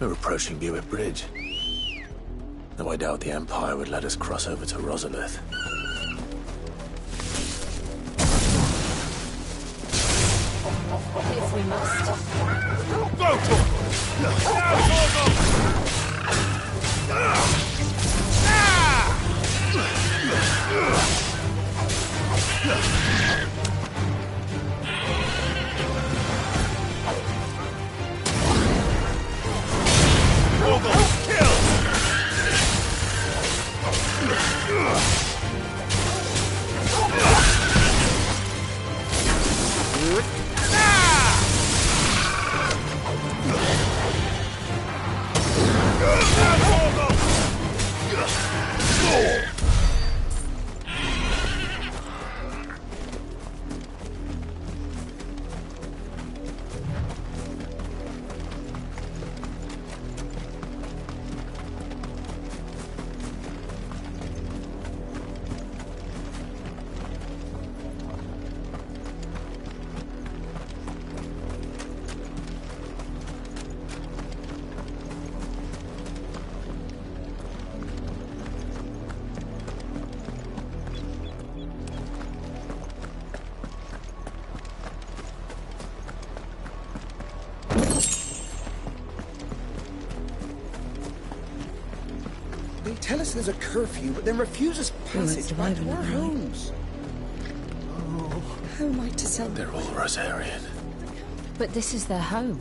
We're approaching Buick Bridge. Though I doubt the Empire would let us cross over to Rosalith. If we must. Go, Torgal! Now, Torgal! Torgal, kill! They tell us there's a curfew, but then refuse us passage back to our homes. How am I to sell They're all Rosarian. But this is their home.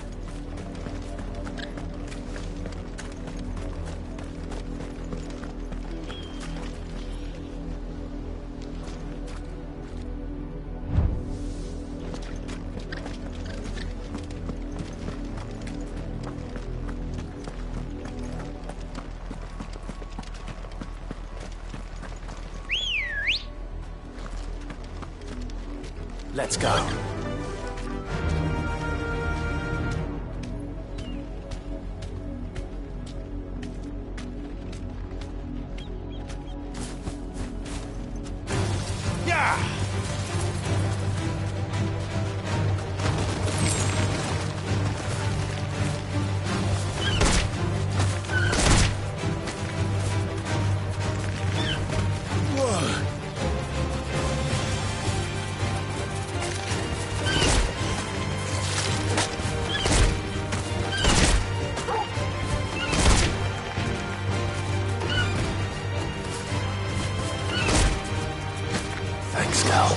Let's go. Thanks, Cal.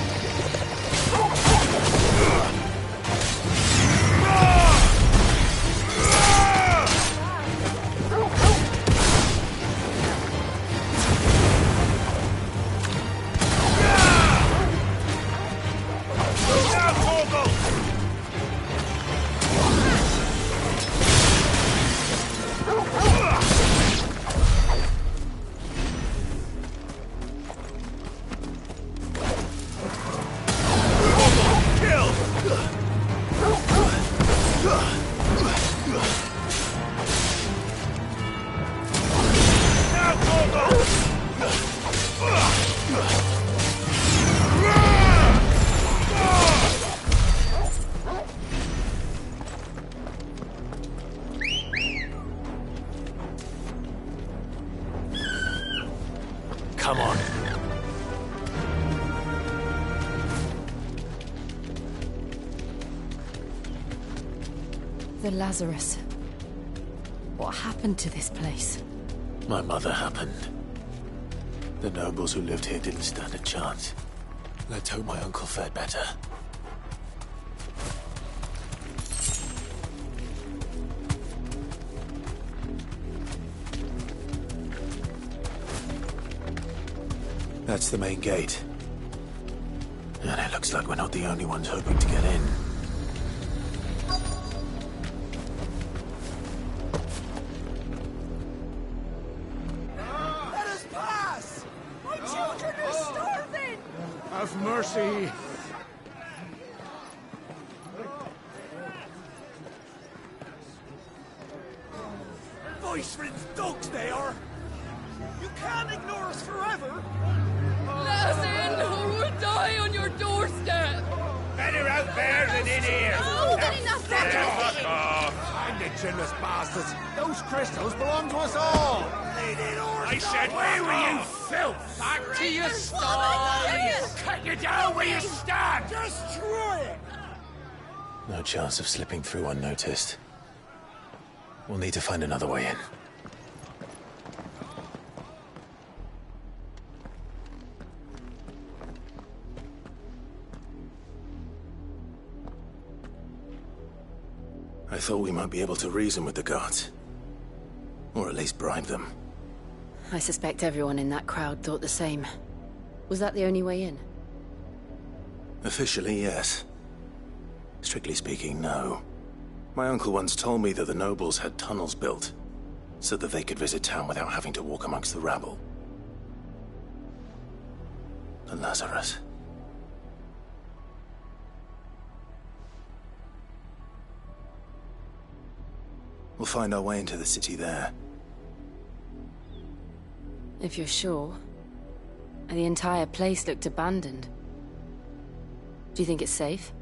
Come on. The Lazarus. What happened to this place? My mother happened. The nobles who lived here didn't stand a chance. Let's hope my uncle fared better. That's the main gate. And it looks like we're not the only ones hoping to get in. Let us pass! My children are starving! Have mercy! Voice-ridden dogs they are! You can't ignore us forever! Let us in, or we'll die on your doorstep! Better out there than in here! Oh, get enough Fuck off! I'm the shameless bastards! Those crystals belong to us all! I said, where were you, filth? Back to your stalls! Cut you down where you stand! Destroy it! No chance of slipping through unnoticed. We'll need to find another way in. I thought we might be able to reason with the guards. Or at least bribe them. I suspect everyone in that crowd thought the same. Was that the only way in? Officially, yes. Strictly speaking, no. My uncle once told me that the nobles had tunnels built, so that they could visit town without having to walk amongst the rabble. And Lazarus. We'll find our way into the city there. If you're sure. The entire place looked abandoned. Do you think it's safe?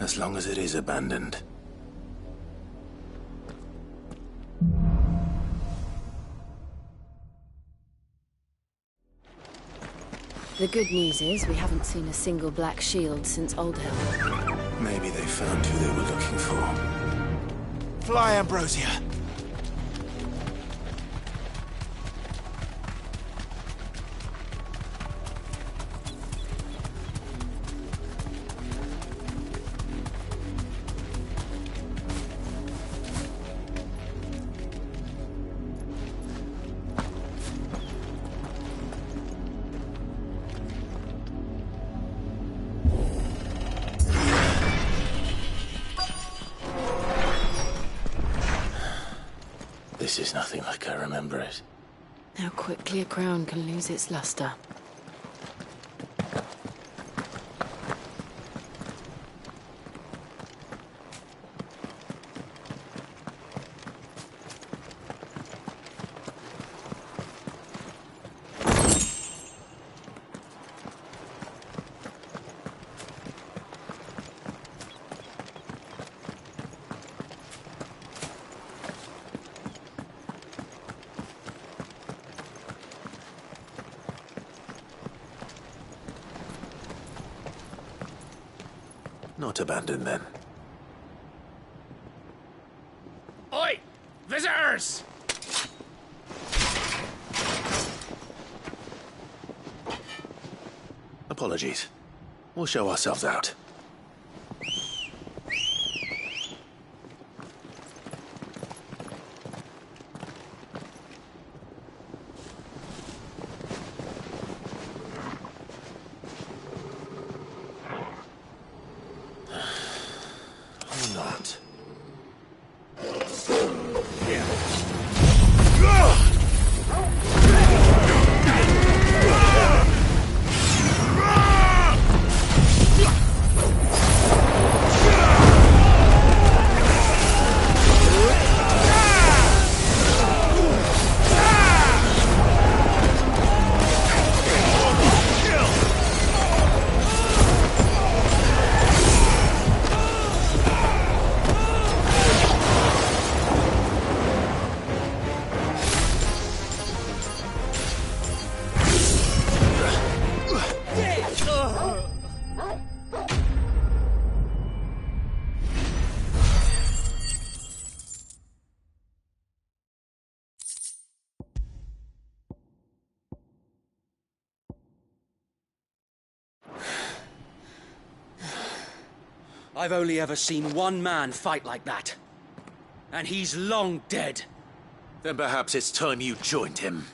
As long as it is abandoned. The good news is we haven't seen a single black shield since Old Hill. Maybe they found who they were looking for. Fly, Ambrosia! This is nothing like I remember it. How quickly a crown can lose its luster. Not abandoned, then. Oi! Visitors! Apologies. We'll show ourselves out. Not. I've only ever seen one man fight like that. And he's long dead. Then perhaps it's time you joined him.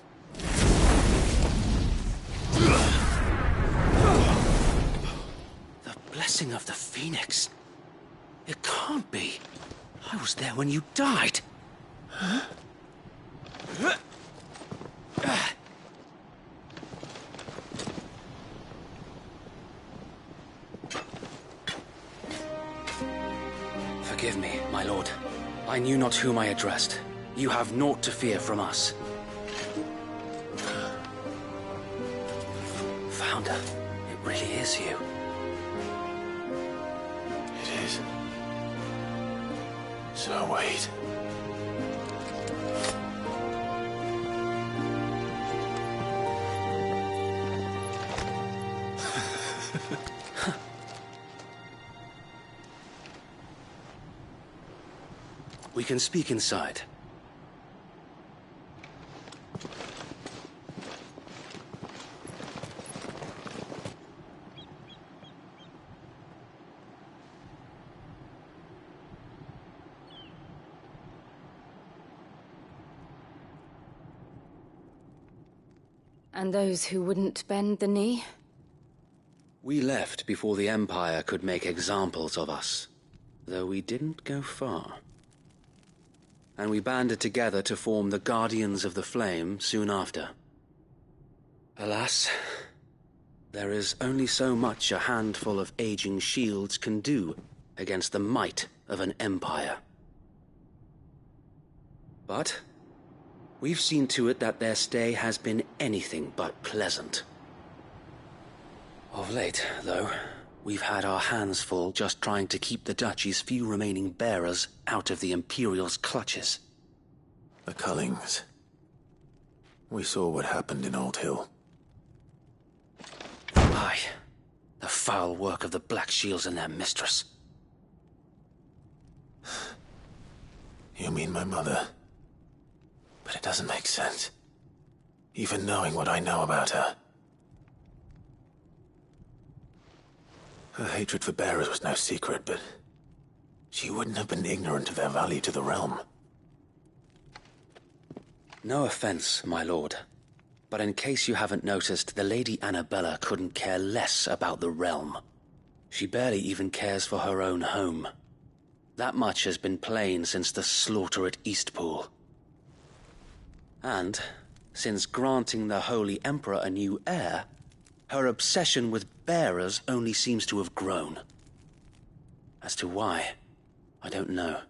The blessing of the Phoenix. It can't be. I was there when you died. Forgive me, my lord. I knew not whom I addressed. You have naught to fear from us. Founder, it really is you. It Sir Wade. We can speak inside. And those who wouldn't bend the knee? We left before the Empire could make examples of us, though we didn't go far. And we banded together to form the Guardians of the Flame soon after. Alas, there is only so much a handful of aging shields can do against the might of an empire. But we've seen to it that their stay has been anything but pleasant. Of late, though, we've had our hands full just trying to keep the Duchy's few remaining bearers out of the Imperial's clutches. The Cullings. We saw what happened in Old Hill. Aye, the foul work of the Black Shields and their mistress. You mean my mother? But it doesn't make sense. Even knowing what I know about her. Her hatred for bearers was no secret, but she wouldn't have been ignorant of their value to the realm. No offense, my lord, but in case you haven't noticed, the Lady Annabella couldn't care less about the realm. She barely even cares for her own home. That much has been plain since the slaughter at Eastpool. And, since granting the Holy Emperor a new heir, her obsession with bearers only seems to have grown. As to why, I don't know.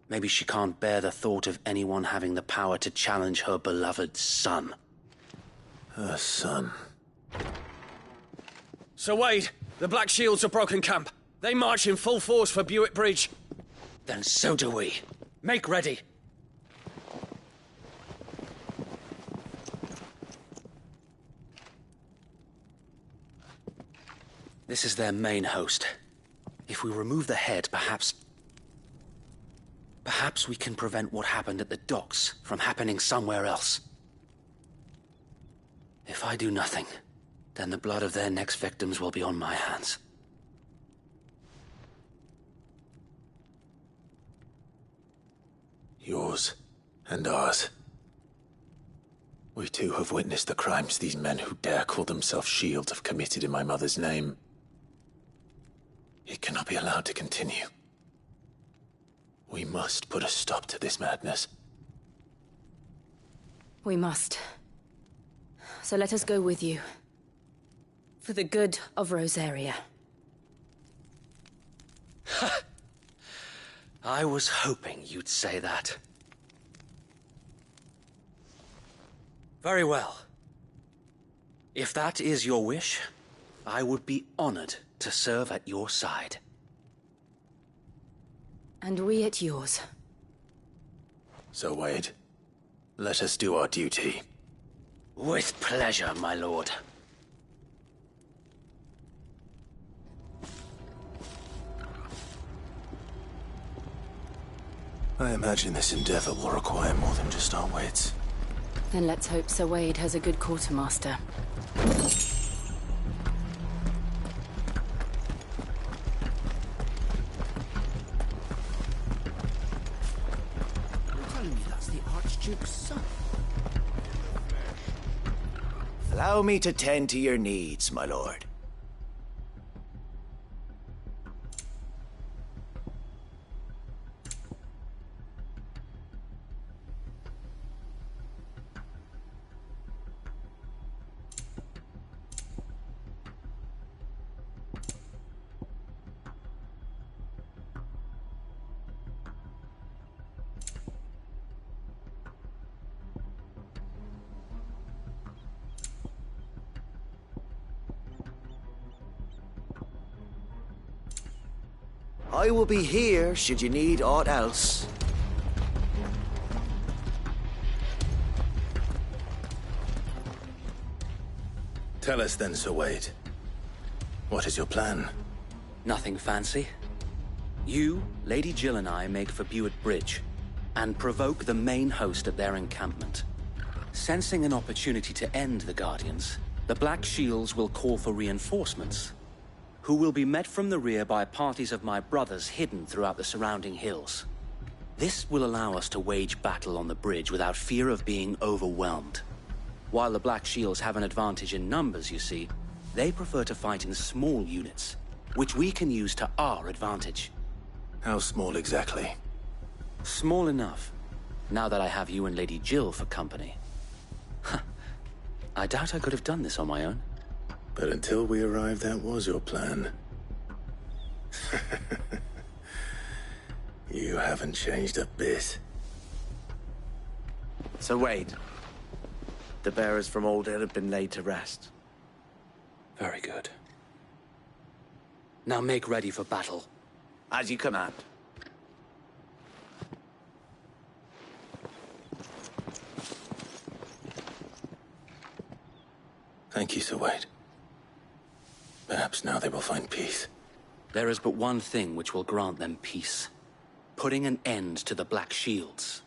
Maybe she can't bear the thought of anyone having the power to challenge her beloved son. Her son. Sir Wade, the Black Shields have broken camp. They march in full force for Buick Bridge. Then so do we. Make ready. This is their main host. If we remove the head, perhaps we can prevent what happened at the docks from happening somewhere else. If I do nothing, then the blood of their next victims will be on my hands. Yours and ours. We too have witnessed the crimes these men who dare call themselves Shields have committed in my mother's name. It cannot be allowed to continue. We must put a stop to this madness. We must. So let us go with you. For the good of Rosaria. I was hoping you'd say that. Very well. If that is your wish, I would be honored to serve at your side. And we at yours. So, Wade, let us do our duty. With pleasure, my lord. I imagine this endeavor will require more than just our wits. Then let's hope Sir Wade has a good quartermaster. You're telling me that's the Archduke's son? Allow me to tend to your needs, my lord. I will be here should you need aught else. Tell us then, Sir Wade. What is your plan? Nothing fancy. You, Lady Jill and I make for Buett Bridge, and provoke the main host at their encampment. Sensing an opportunity to end the Guardians, the Black Shields will call for reinforcements, who will be met from the rear by parties of my brothers hidden throughout the surrounding hills. This will allow us to wage battle on the bridge without fear of being overwhelmed. While the Black Shields have an advantage in numbers, you see, they prefer to fight in small units, which we can use to our advantage. How small exactly? Small enough, now that I have you and Lady Jill for company. I doubt I could have done this on my own. But until we arrived, that was your plan. You haven't changed a bit. Sir Wade, the bearers from Old Hill have been laid to rest. Very good. Now make ready for battle. As you command. Thank you, Sir Wade. Perhaps now they will find peace. There is but one thing which will grant them peace. Putting an end to the Black Shields.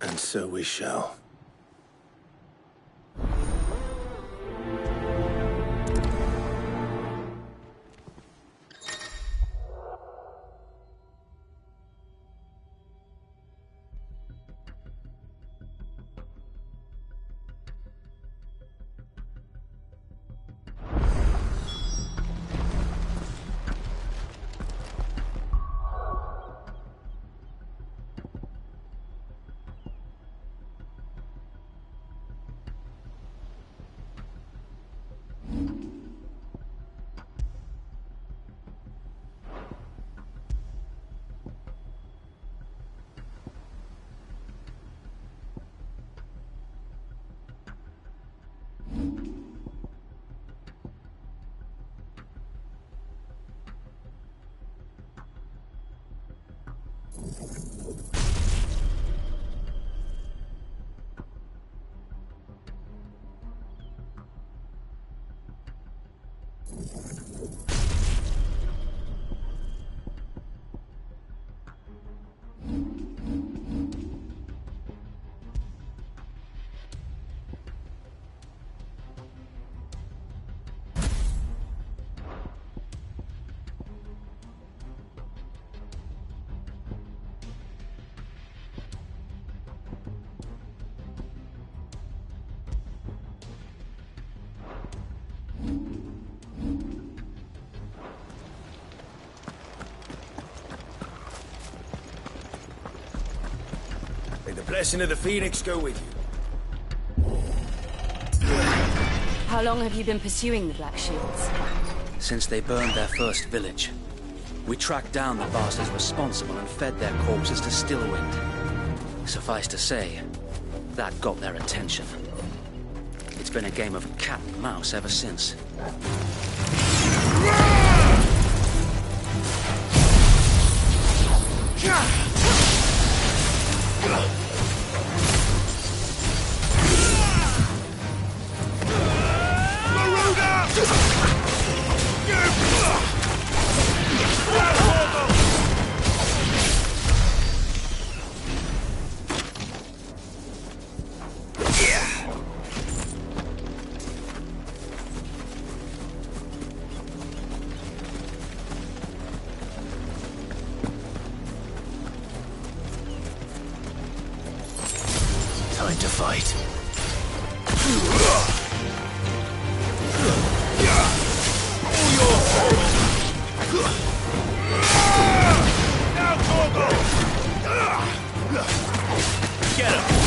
And so we shall. May the blessing of the Phoenix go with you. How long have you been pursuing the Black Shields? Since they burned their first village. We tracked down the bastards responsible and fed their corpses to Stillwind. Suffice to say, that got their attention. It's been a game of cat and mouse ever since. Time to fight. Get him!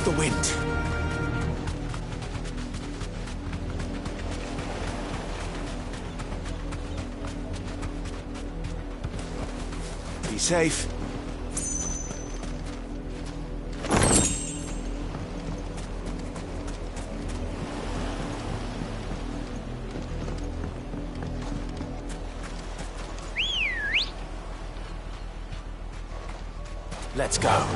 of the wind. Be safe. Let's go.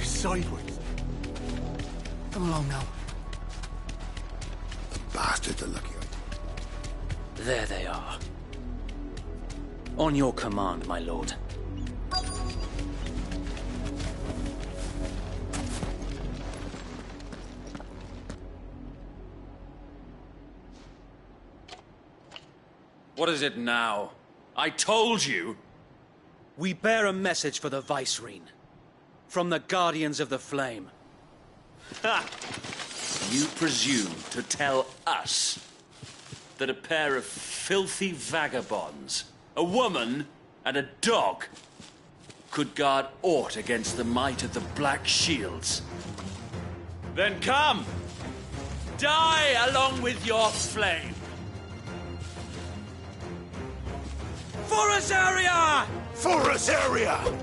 Sideways. Come along now. The bastards are lucky I did. There they are. On your command, my lord. What is it now? I told you! We bear a message for the Vicereine. From the Guardians of the Flame. Ha! You presume to tell us that a pair of filthy vagabonds, a woman and a dog, could guard aught against the might of the Black Shields? Then come! Die along with your flame! For Azaria! For Azaria!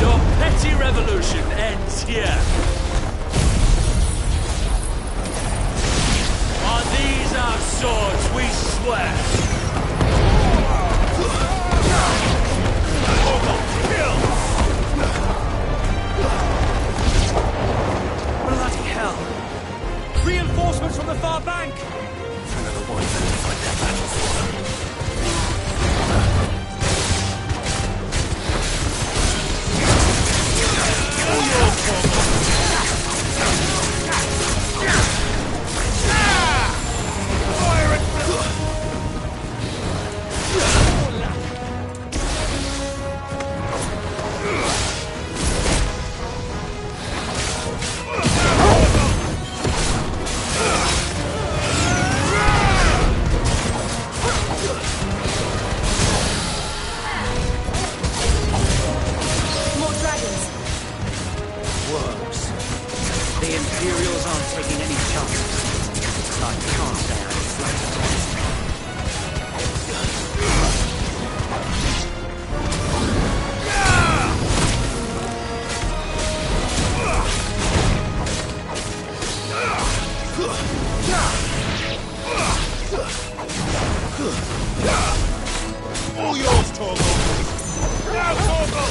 Your petty revolution ends here. On these our swords we swear. Bloody hell! Reinforcements from the far bank! Another one to fight their battle for. More dragons. Worms. The Imperials aren't taking any chances. I can't say I'm flattered. All yours, Torgal! Now, Torgal!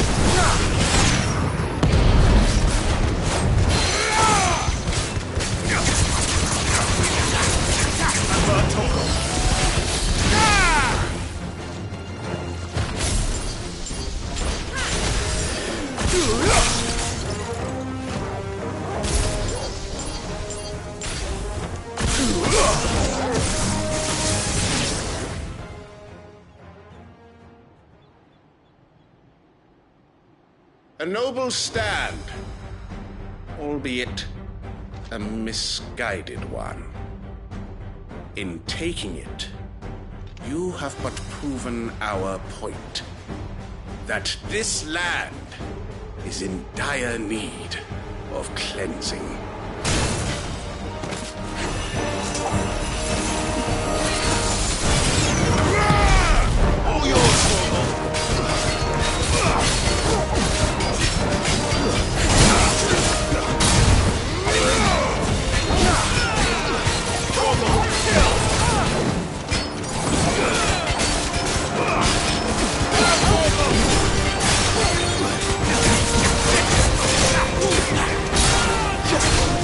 A noble stand, albeit a misguided one. In taking it, you have but proven our point, that this land is in dire need of cleansing. All yours, Torgal! Just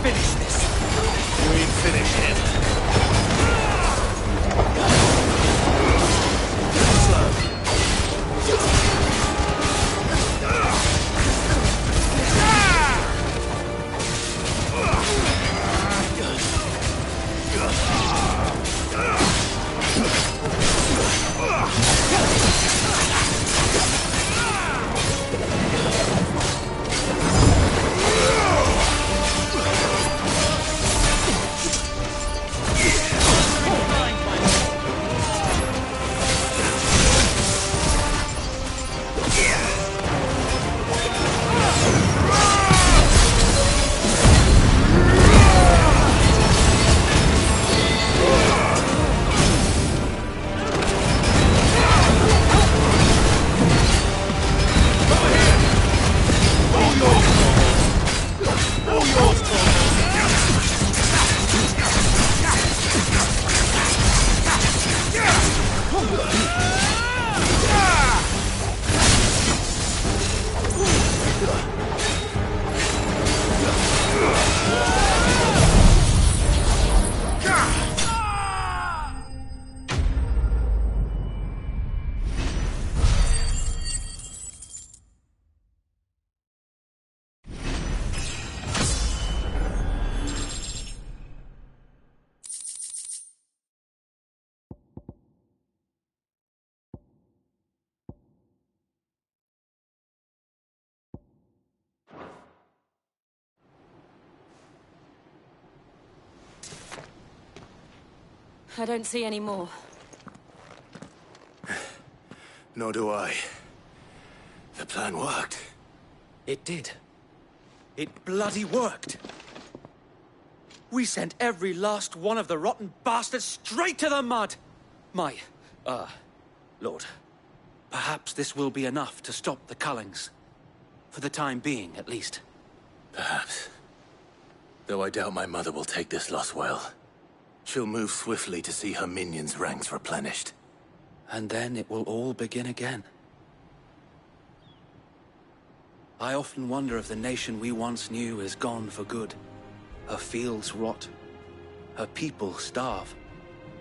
finish this. We finish him. I don't see any more. Nor do I. The plan worked. It did. It bloody worked. We sent every last one of the rotten bastards straight to the mud! Lord, perhaps this will be enough to stop the Cullings. For the time being, at least. Perhaps. Though I doubt my mother will take this loss well. She'll move swiftly to see her minions' ranks replenished. And then it will all begin again. I often wonder if the nation we once knew is gone for good. Her fields rot. Her people starve.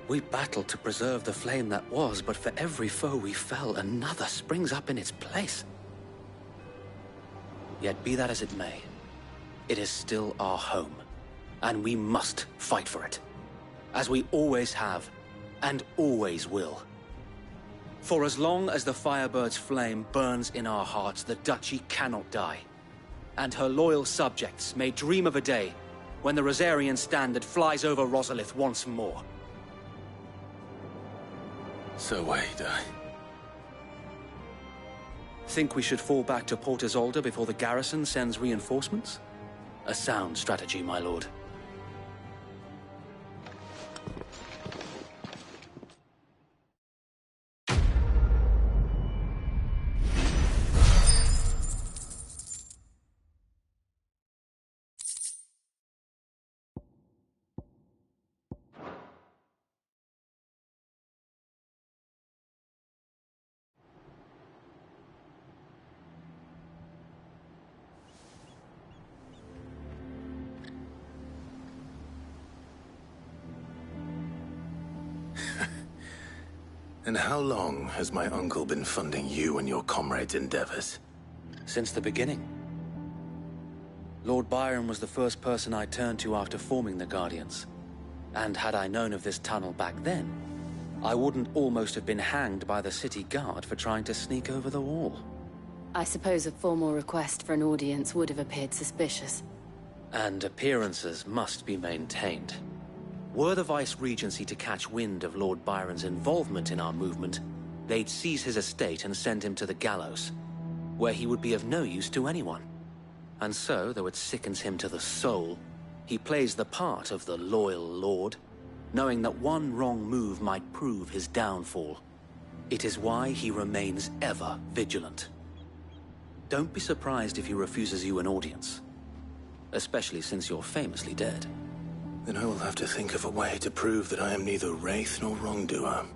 We battled to preserve the flame that was, but for every foe we fell, another springs up in its place. Yet be that as it may, it is still our home, and we must fight for it. As we always have, and always will. For as long as the Firebird's flame burns in our hearts, the Duchy cannot die. And her loyal subjects may dream of a day when the Rosarian standard flies over Rosalith once more. So wait, Think we should fall back to Port Isolde before the garrison sends reinforcements? A sound strategy, my lord. And how long has my uncle been funding you and your comrades' endeavors? Since the beginning. Lord Byron was the first person I turned to after forming the Guardians. And had I known of this tunnel back then, I wouldn't almost have been hanged by the city guard for trying to sneak over the wall. I suppose a formal request for an audience would have appeared suspicious. And appearances must be maintained. Were the Vice-Regency to catch wind of Lord Byron's involvement in our movement, they'd seize his estate and send him to the gallows, where he would be of no use to anyone. And so, though it sickens him to the soul, he plays the part of the loyal lord, knowing that one wrong move might prove his downfall. It is why he remains ever vigilant. Don't be surprised if he refuses you an audience, especially since you're famously dead. Then I will have to think of a way to prove that I am neither wraith nor wrongdoer.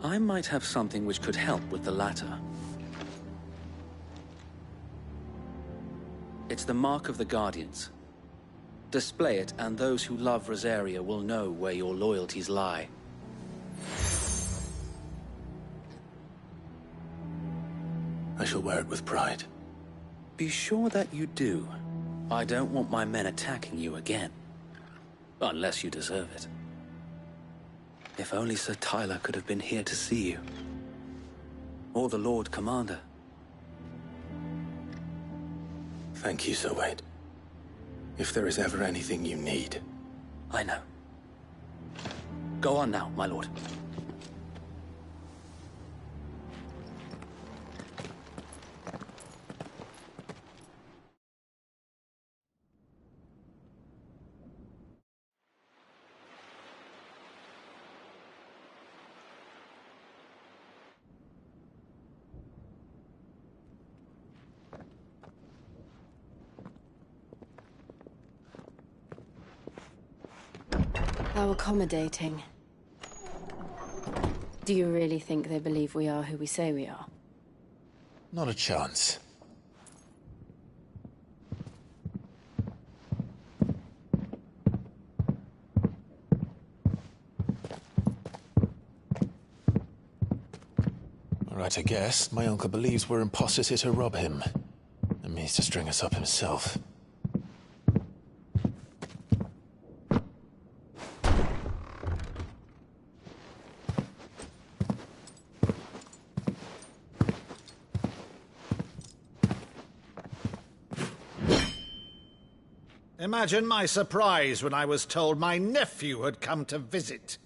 I might have something which could help with the latter. It's the Mark of the Guardians. Display it, and those who love Rosaria will know where your loyalties lie. I shall wear it with pride. Be sure that you do. I don't want my men attacking you again. Unless you deserve it. If only Sir Tyler could have been here to see you. Or the Lord Commander. Thank you, Sir Wade. If there is ever anything you need... I know. Go on now, my lord. How accommodating. Do you really think they believe we are who we say we are? Not a chance. All right, I guess. My uncle believes we're imposters here to rob him. And means to string us up himself. Imagine my surprise when I was told my nephew had come to visit.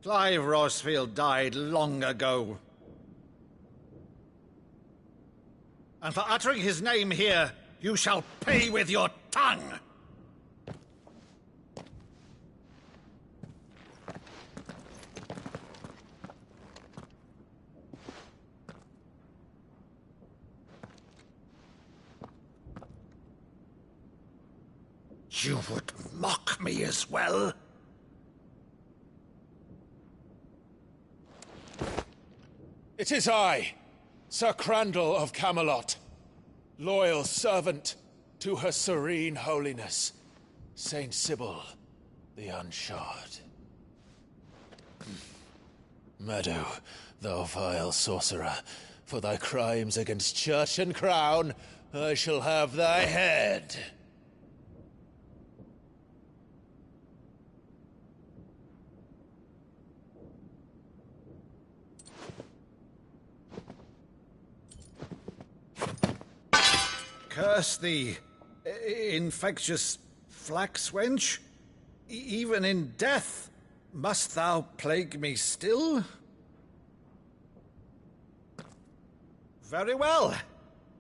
Clive Rosfield died long ago. And for uttering his name here, you shall pay with your tongue! You would mock me as well? It is I, Sir Crandall of Camelot, loyal servant to Her Serene Holiness, Saint Sybil the Unshod. Meadow, thou vile sorcerer, for thy crimes against church and crown, I shall have thy head. Curse thee, infectious flax wench. Even in death, must thou plague me still? Very well.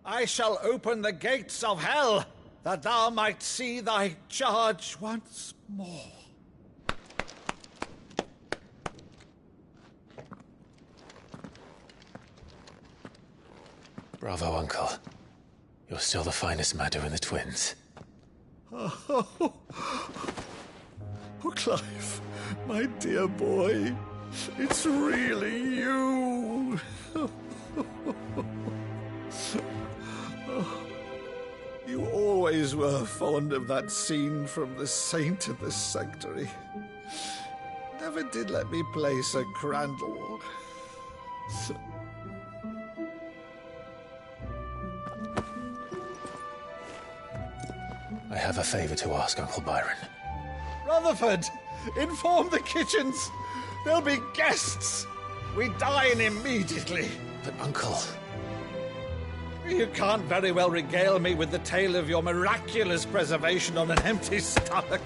I shall open the gates of hell, that thou might see thy charge once more. Bravo, Uncle. You're still the finest Meadow in the twins. Oh, Clive, my dear boy, it's really you. You always were fond of that scene from The Saint in the Sanctuary. Never did let me play Sir Crandall. I have a favor to ask, Uncle Byron. Rutherford, inform the kitchens. There'll be guests. We dine immediately. But, Uncle... You can't very well regale me with the tale of your miraculous preservation on an empty stomach.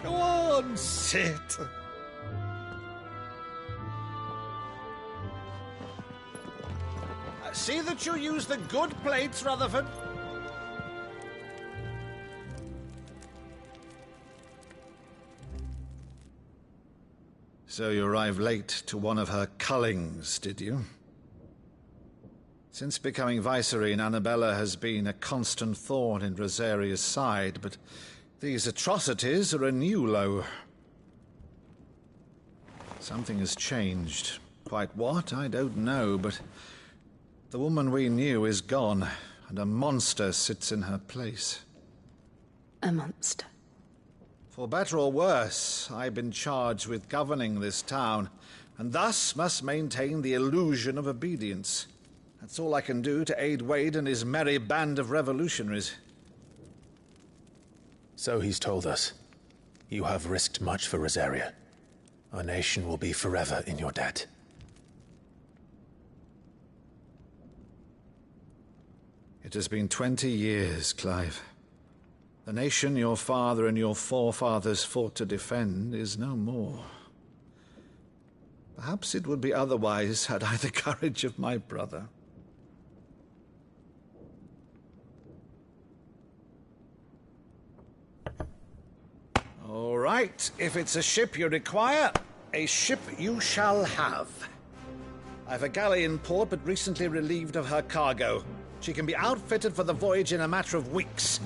Go on, sit. See that you use the good plates, Rutherford. So you arrived late to one of her cullings, did you? Since becoming Vicereine, Annabella has been a constant thorn in Rosaria's side, but these atrocities are a new low. Something has changed. Quite what, I don't know, but the woman we knew is gone, and a monster sits in her place. A monster? For better or worse, I've been charged with governing this town, and thus must maintain the illusion of obedience. That's all I can do to aid Wade and his merry band of revolutionaries. So he's told us. You have risked much for Rosaria. Our nation will be forever in your debt. It has been 20 years, Clive. The nation your father and your forefathers fought to defend is no more. Perhaps it would be otherwise had I the courage of my brother. All right, if it's a ship you require, a ship you shall have. I've a galley in port, but recently relieved of her cargo. She can be outfitted for the voyage in a matter of weeks.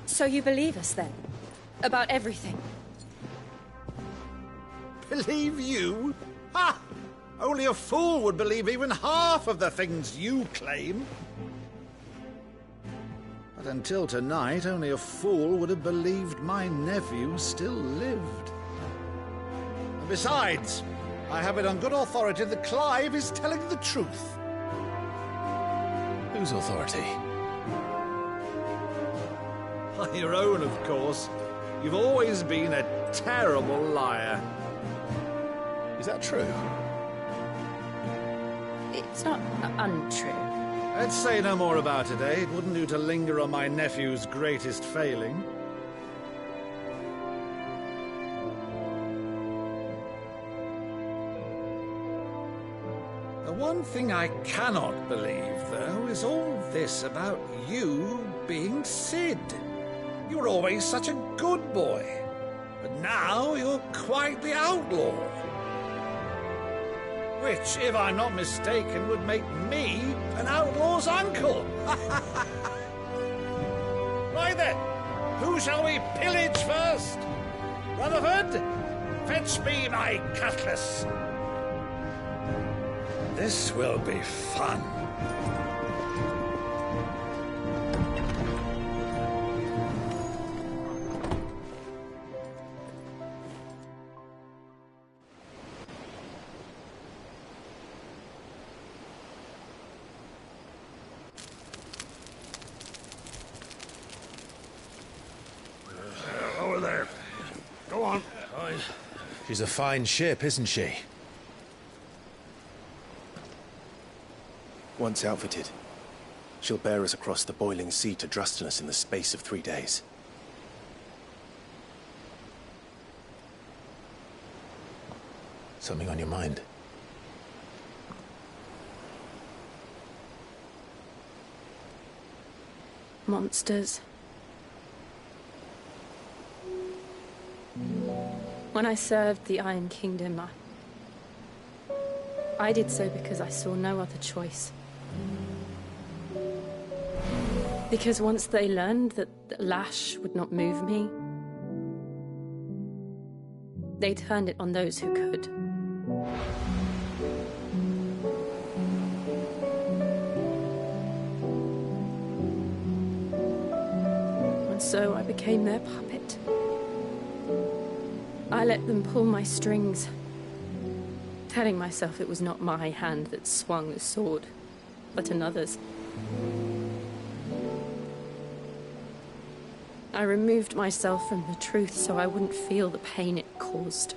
So you believe us, then? About everything? Believe you? Ha! Only a fool would believe even half of the things you claim. But until tonight, only a fool would have believed my nephew still lived. And besides, I have it on good authority that Clive is telling the truth. Whose authority? On your own, of course. You've always been a terrible liar. Is that true? It's not untrue. Let's say no more about it, eh? It wouldn't do to linger on my nephew's greatest failing. The one thing I cannot believe, though, is all this about you being Cid. You were always such a good boy, but now you're quite the outlaw. Which, if I'm not mistaken, would make me an outlaw's uncle. Right then, who shall we pillage first? Rutherford, fetch me my cutlass. This will be fun. Over there. Go on. She's a fine ship, isn't she? Once outfitted, she'll bear us across the boiling sea to Drustinus in the space of 3 days. Something on your mind? Monsters. When I served the Iron Kingdom, I did so because I saw no other choice. Because once they learned that the lash would not move me, they turned it on those who could. And so I became their puppet. I let them pull my strings, telling myself it was not my hand that swung the sword, but another's. I removed myself from the truth so I wouldn't feel the pain it caused.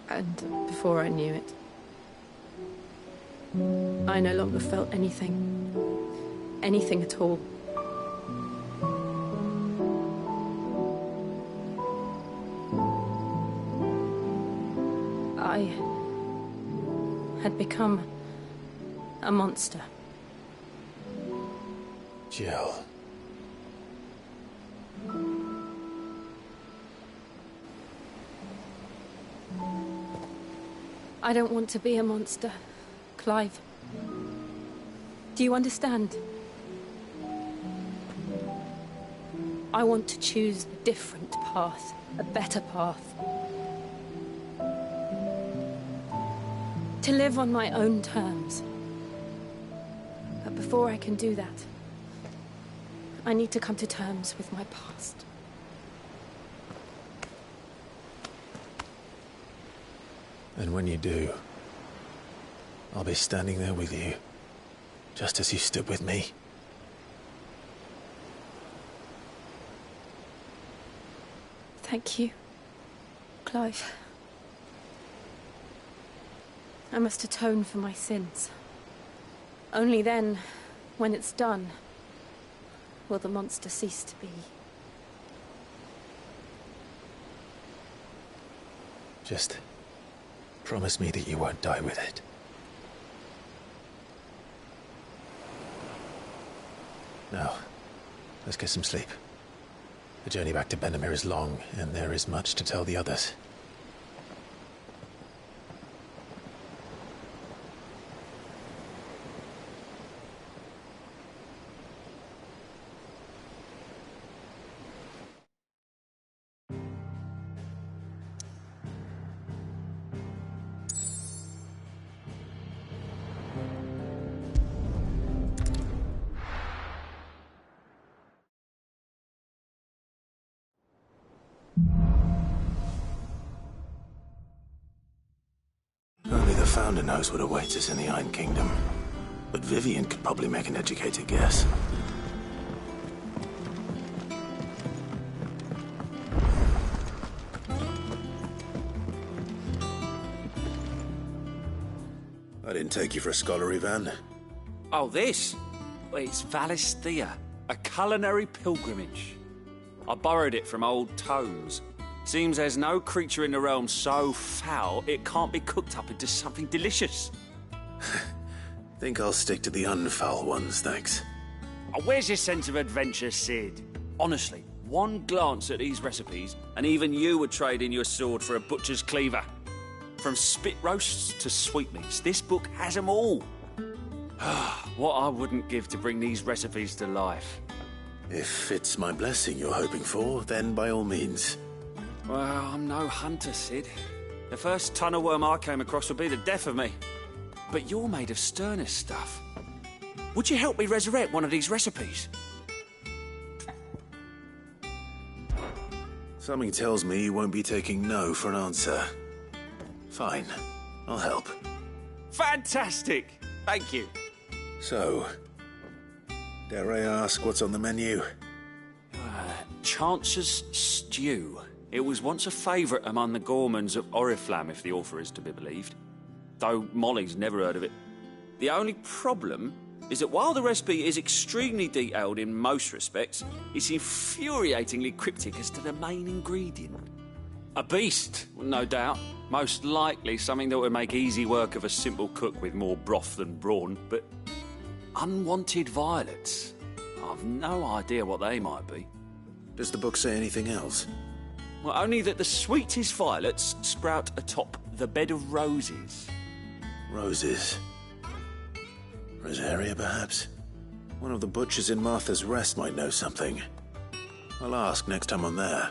And before I knew it, I no longer felt anything. Anything at all. I had become a monster. Jill. I don't want to be a monster, Clive. Do you understand? I want to choose a different path, a better path. To live on my own terms. But before I can do that, I need to come to terms with my past. And when you do, I'll be standing there with you, just as you stood with me. Thank you, Clive. I must atone for my sins. Only then, when it's done, will the monster cease to be. Just promise me that you won't die with it. Now, let's get some sleep. The journey back to Benamir is long, and there is much to tell the others. Only the Founder knows what awaits us in the Iron Kingdom. But Vivian could probably make an educated guess. I didn't take you for a scholar, Ivan. Oh, this? Well, it's Valisthea, a culinary pilgrimage. I borrowed it from old tomes. Seems there's no creature in the realm so foul it can't be cooked up into something delicious. Think I'll stick to the unfoul ones, thanks. Oh, where's your sense of adventure, Sid? Honestly, one glance at these recipes, and even you would trade in your sword for a butcher's cleaver. From spit roasts to sweetmeats, this book has them all. What I wouldn't give to bring these recipes to life. If it's my blessing you're hoping for, then by all means. Well, I'm no hunter, Sid. The first tunnel worm I came across would be the death of me. But you're made of sterner stuff. Would you help me resurrect one of these recipes? Something tells me you won't be taking no for an answer. Fine, I'll help. Fantastic! Thank you. So, dare I ask what's on the menu? Chance's Stew. It was once a favourite among the Gormans of Oriflamme, if the author is to be believed. Though Molly's never heard of it. The only problem is that while the recipe is extremely detailed in most respects, it's infuriatingly cryptic as to the main ingredient. A beast, no doubt. Most likely something that would make easy work of a simple cook with more broth than brawn, but unwanted violets. I've no idea what they might be. Does the book say anything else? Well, only that the sweetest violets sprout atop the bed of roses. Roses. Rosaria, perhaps? One of the butchers in Martha's Rest might know something. I'll ask next time I'm there.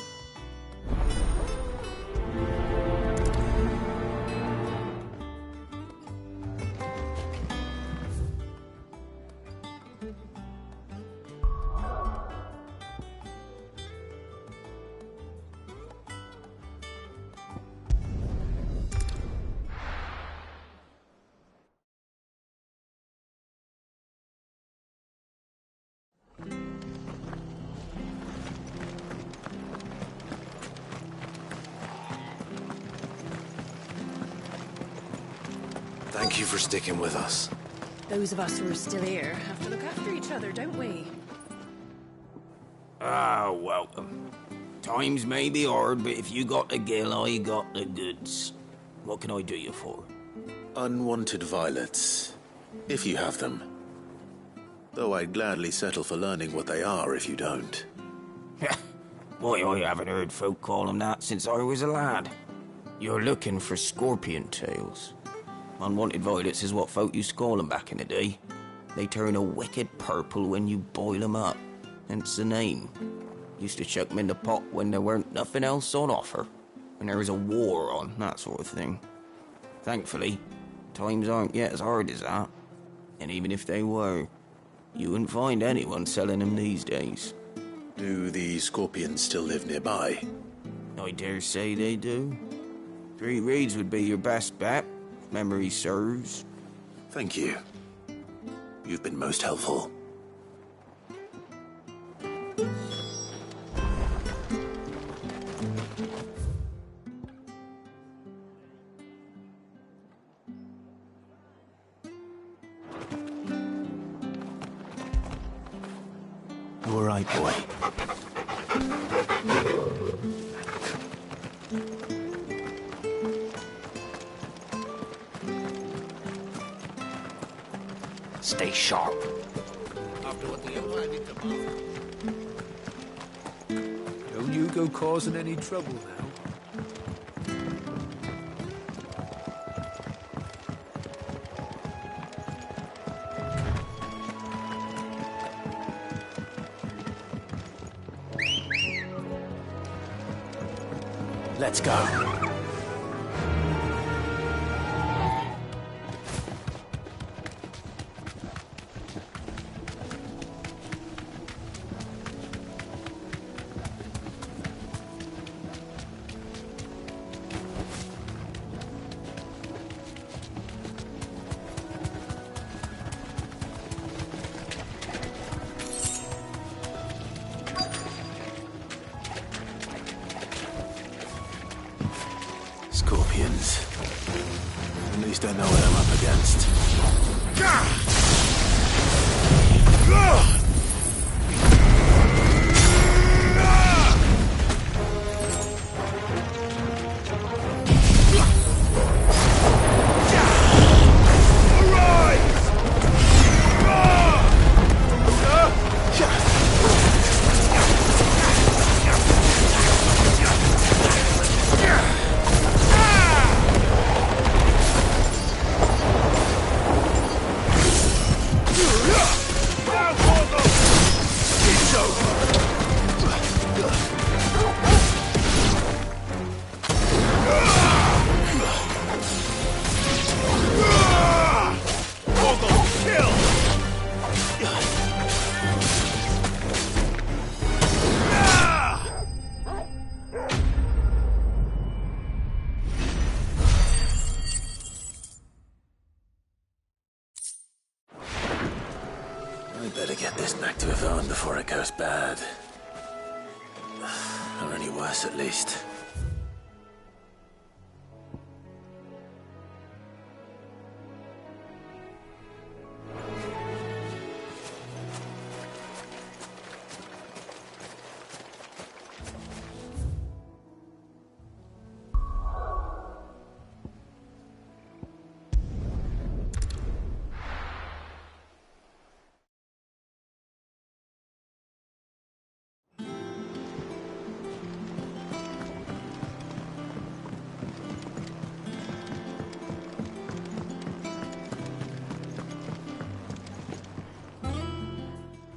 Thank you for sticking with us. Those of us who are still here have to look after each other, don't we? Ah, welcome. Times may be hard, but if you got the gill, I got the goods. What can I do you for? Unwanted violets, if you have them. Though I'd gladly settle for learning what they are if you don't. Why, I haven't heard folk call them that since I was a lad. You're looking for scorpion tails. Unwanted violets is what folk used to call them back in the day. They turn a wicked purple when you boil them up. Hence the name. Used to chuck 'em in the pot when there weren't nothing else on offer. When there was a war on, that sort of thing. Thankfully, times aren't yet as hard as that. And even if they were, you wouldn't find anyone selling them these days. Do the Scorpions still live nearby? I dare say they do. 3 Reeds would be your best bet, if memory serves. Thank you. You've been most helpful. All right, boy. Stay sharp. After what the Empire did to Martha. Don't you go causing any trouble now. Let's go. Scorpions. At least I know what I'm up against. I better get this back to Yvonne before it goes bad. Or any worse, at least.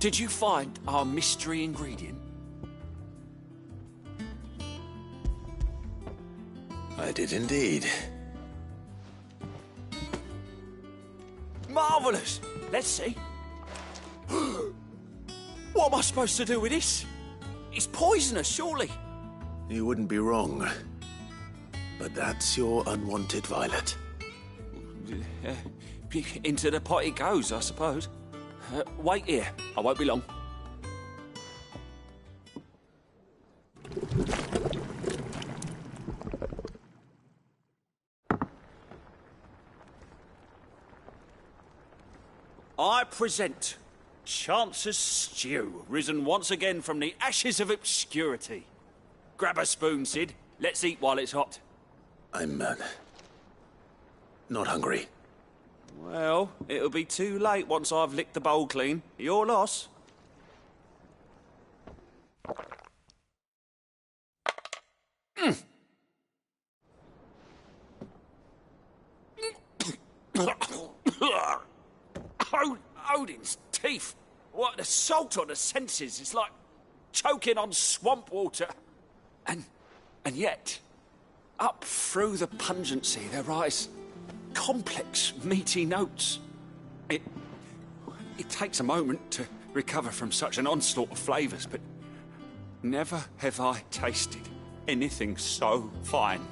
Did you find our mystery ingredient? I did indeed. Marvellous! Let's see. What am I supposed to do with this? It's poisonous, surely. You wouldn't be wrong. But that's your unwanted violet. Into the pot it goes, I suppose. Wait here. I won't be long. I present Chance's Stew, risen once again from the ashes of obscurity. Grab a spoon, Sid. Let's eat while it's hot. I'm, not hungry. Well, it'll be too late once I've licked the bowl clean. Your loss. Odin's teeth. What, the salt on the senses. It's like choking on swamp water. And yet, up through the pungency there rise complex, meaty notes. It takes a moment to recover from such an onslaught of flavours, but never have I tasted anything so fine.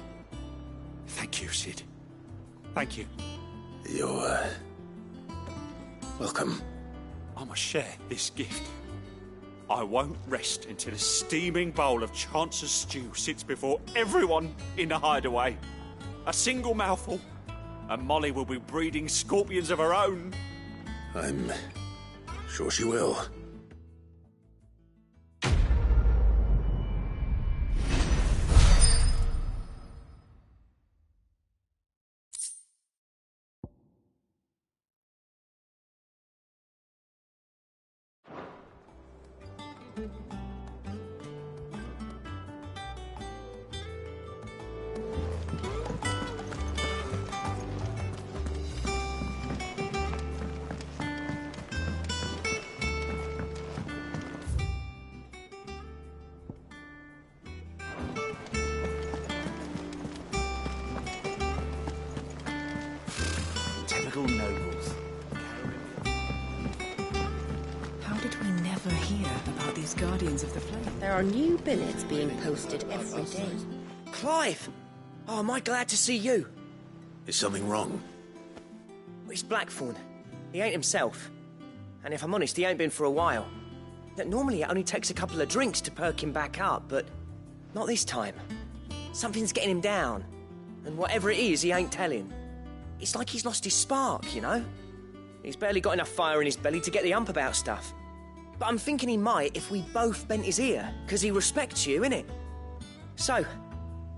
Thank you, Cid. Thank you. You're, welcome. I must share this gift. I won't rest until a steaming bowl of Chance's stew sits before everyone in the hideaway. A single mouthful, and Molly will be breeding scorpions of her own. I'm sure she will. Typical nobles. How did we never hear about these Guardians of the Flame? There are new billets being posted every day. Clive! Oh, am I glad to see you? Is something wrong? It's Blackthorn. He ain't himself. And if I'm honest, he ain't been for a while. Normally it only takes a couple of drinks to perk him back up, but not this time. Something's getting him down. And whatever it is, he ain't telling. It's like he's lost his spark, you know? He's barely got enough fire in his belly to get the ump about stuff. But I'm thinking he might if we both bent his ear, because he respects you, innit? So,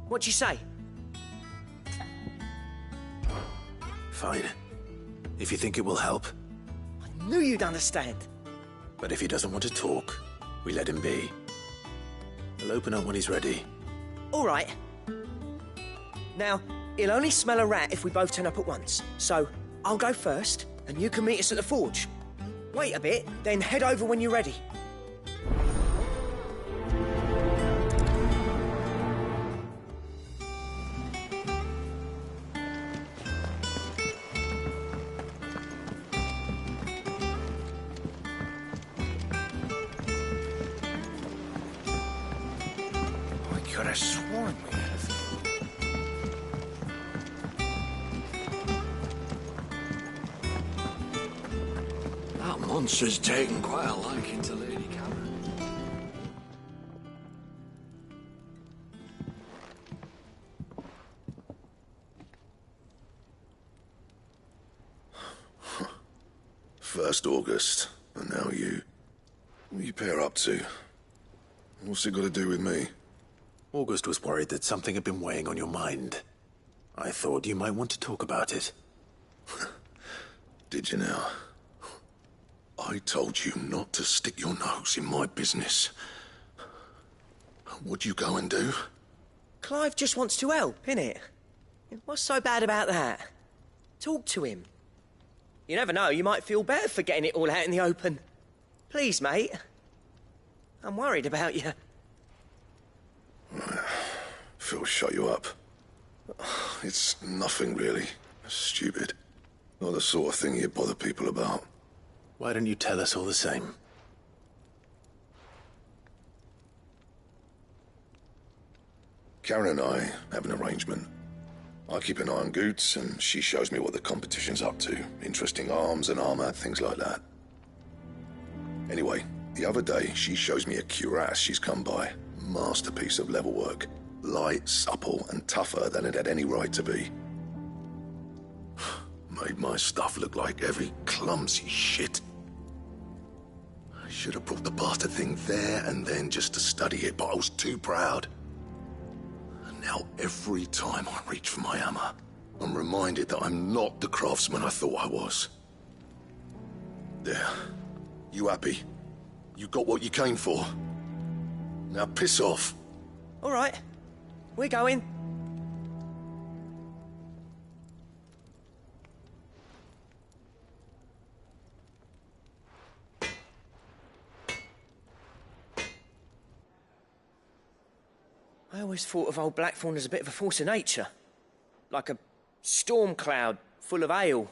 what do you say? Fine. If you think it will help. I knew you'd understand. But if he doesn't want to talk, we let him be. We'll open up when he's ready. All right. Now, he'll only smell a rat if we both turn up at once. So, I'll go first, and you can meet us at the forge. Wait a bit, then head over when you're ready. I could have sworn we had a few. That monster's taken quite a liking to Lady Cameron. First August, and now you. What are you pair up to? What's it got to do with me? August was worried that something had been weighing on your mind. I thought you might want to talk about it. Did you now? I told you not to stick your nose in my business. What'd you go and do? Clive just wants to help, innit? What's so bad about that? Talk to him. You never know, you might feel better for getting it all out in the open. Please, mate. I'm worried about you. Phil shut you up. It's nothing really. Stupid. Not the sort of thing you bother people about. Why don't you tell us all the same? Karen and I have an arrangement. I keep an eye on Goots, and she shows me what the competition's up to. Interesting arms and armor, things like that. Anyway, the other day, she shows me a cuirass she's come by. Masterpiece of level work. Light, supple, and tougher than it had any right to be. Made my stuff look like heavy, clumsy shit. I should have brought the bastard thing there and then just to study it, but I was too proud. And now every time I reach for my hammer, I'm reminded that I'm not the craftsman I thought I was. There. You happy? You got what you came for? Now piss off. All right. We're going. always thought of old Blackthorn as a bit of a force of nature. Like a storm cloud full of ale.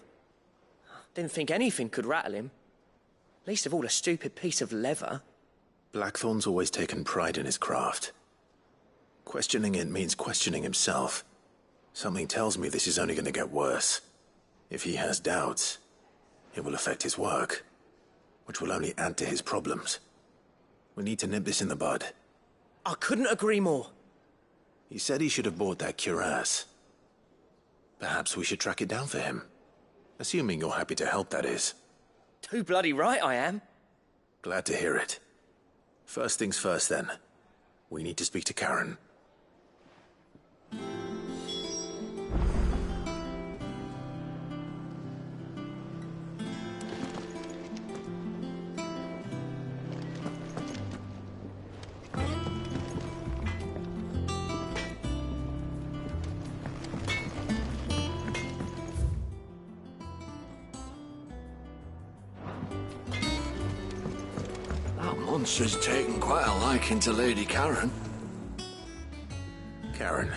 Didn't think anything could rattle him. Least of all a stupid piece of leather. Blackthorn's always taken pride in his craft. Questioning it means questioning himself. Something tells me this is only going to get worse. If he has doubts, it will affect his work, which will only add to his problems. We need to nip this in the bud. I couldn't agree more. He said he should have bought that cuirass. Perhaps we should track it down for him. Assuming you're happy to help, that is. Too bloody right I am. Glad to hear it. First things first, then. We need to speak to Karen. Monster's taken quite a liking to Lady Karen. Karen,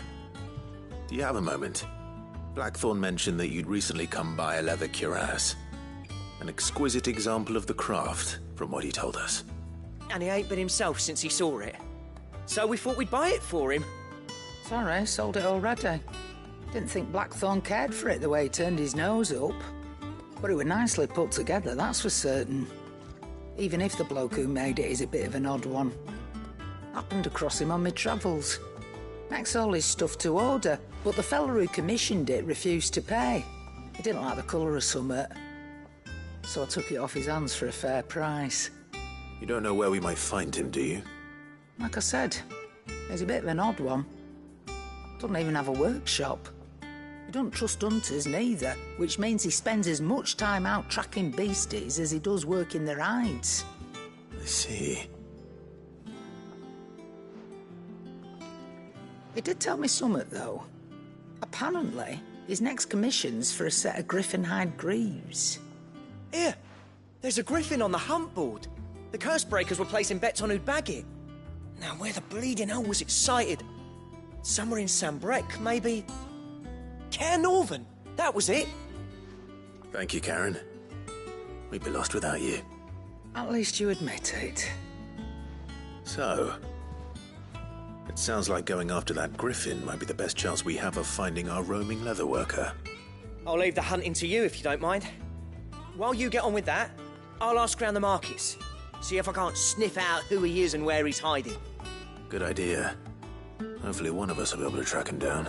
do you have a moment? Blackthorn mentioned that you'd recently come by a leather cuirass. An exquisite example of the craft, from what he told us. And he ain't been himself since he saw it. So we thought we'd buy it for him. Sorry, sold it already. Didn't think Blackthorn cared for it the way he turned his nose up. But it was nicely put together, that's for certain. Even if the bloke who made it is a bit of an odd one. Happened across him on my travels. Makes all his stuff to order, but the fella who commissioned it refused to pay. He didn't like the colour of summit. So I took it off his hands for a fair price. You don't know where we might find him, do you? Like I said, he's a bit of an odd one. Doesn't even have a workshop. He don't trust hunters neither, which means he spends as much time out tracking beasties as he does working their hides. I see. He did tell me something, though. Apparently, his next commission's for a set of griffin hide greaves. Here, there's a griffin on the hunt board. The curse breakers were placing bets on who'd bag it. Now, where the bleeding hell was it sighted? Somewhere in Sambrec, maybe? Caernarvon, that was it. Thank you, Karen. We'd be lost without you. At least you admit it. So, it sounds like going after that griffin might be the best chance we have of finding our roaming leatherworker. I'll leave the hunting to you if you don't mind. While you get on with that, I'll ask around the markets. See if I can't sniff out who he is and where he's hiding. Good idea. Hopefully one of us will be able to track him down.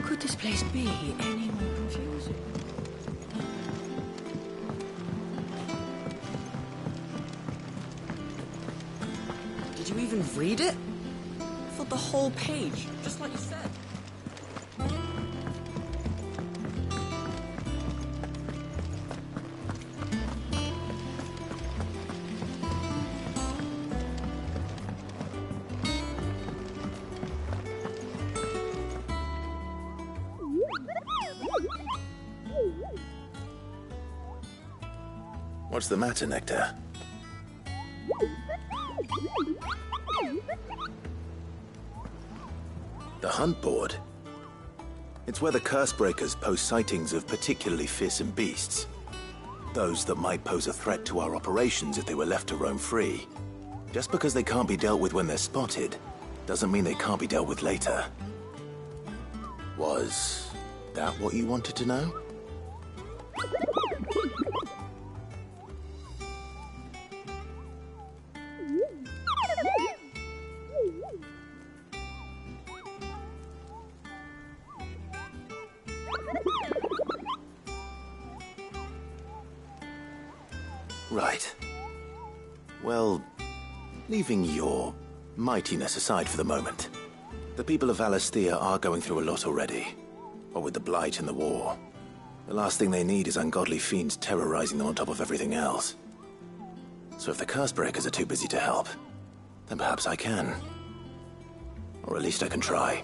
Could this place be any more confusing? Did you even read it? I thought the whole page, just like you said. What's the matter, Nectar? The hunt board? It's where the curse breakers post sightings of particularly fearsome beasts. Those that might pose a threat to our operations if they were left to roam free. Just because they can't be dealt with when they're spotted, doesn't mean they can't be dealt with later. Was that what you wanted to know? Right. Well, leaving your Mightiness aside for the moment. The people of Valisthea are going through a lot already. What with the Blight and the war. The last thing they need is ungodly fiends terrorizing them on top of everything else. So if the Cursebreakers are too busy to help, then perhaps I can. Or at least I can try.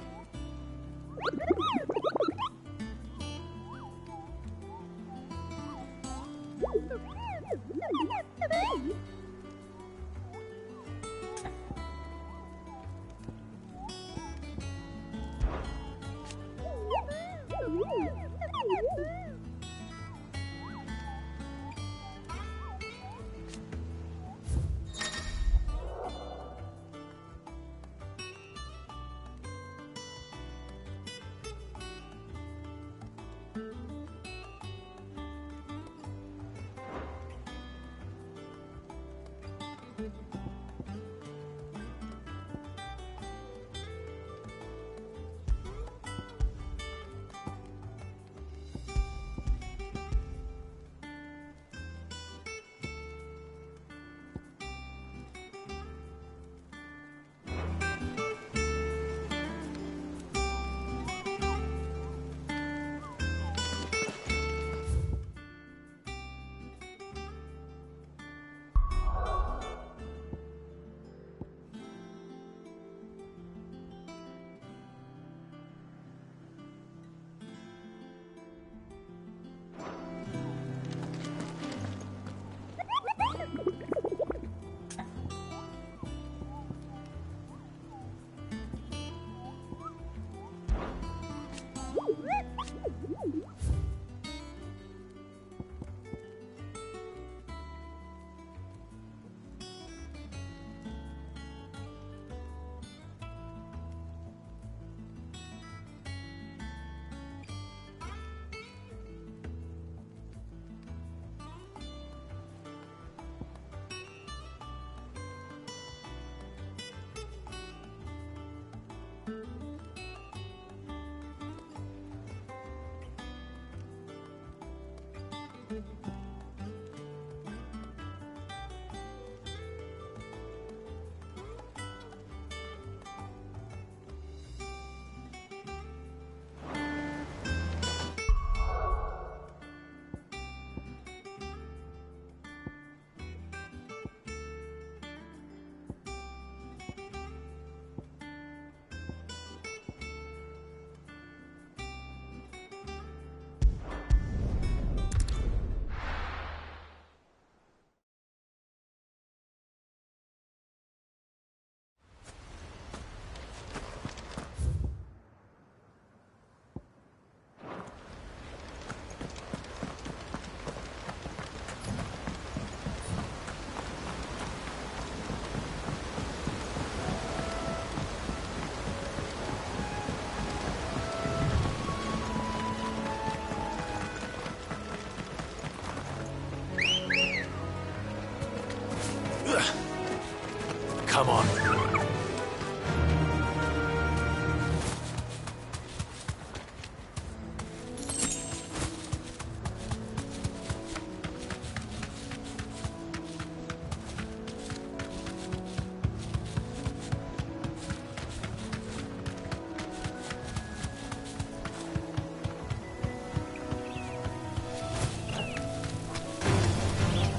Come on.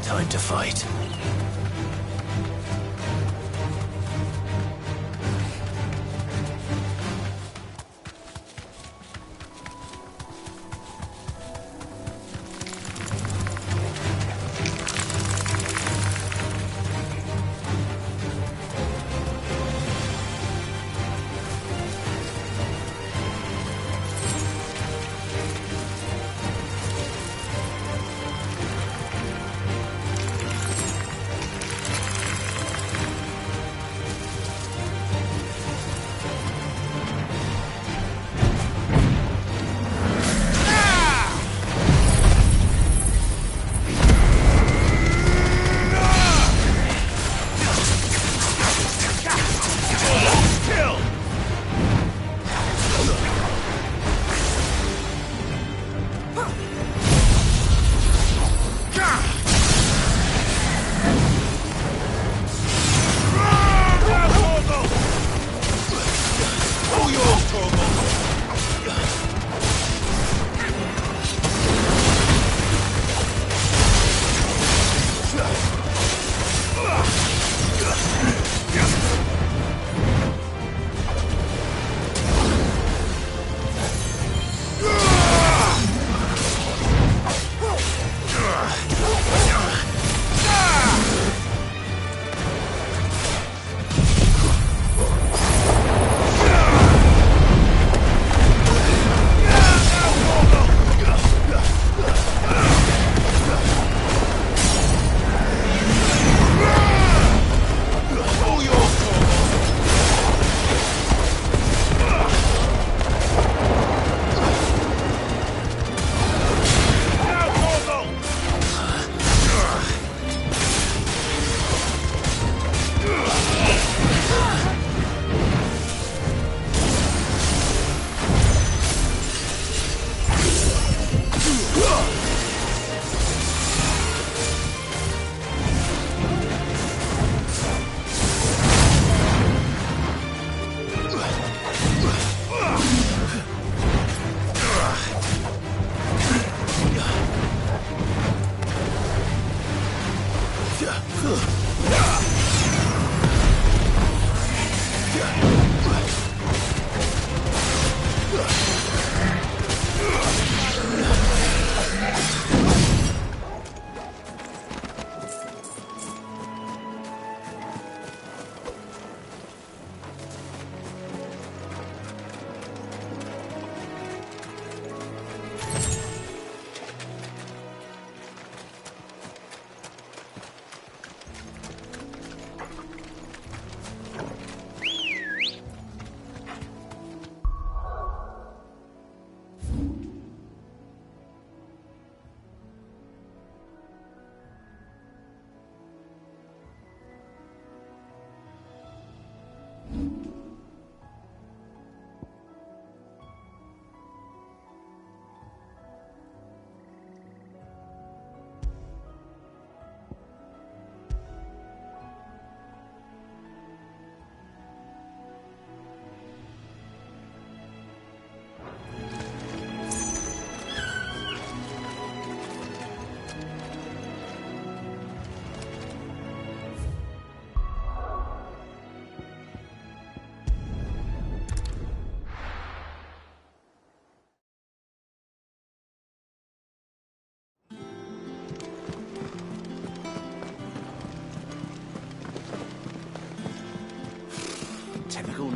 Time to fight.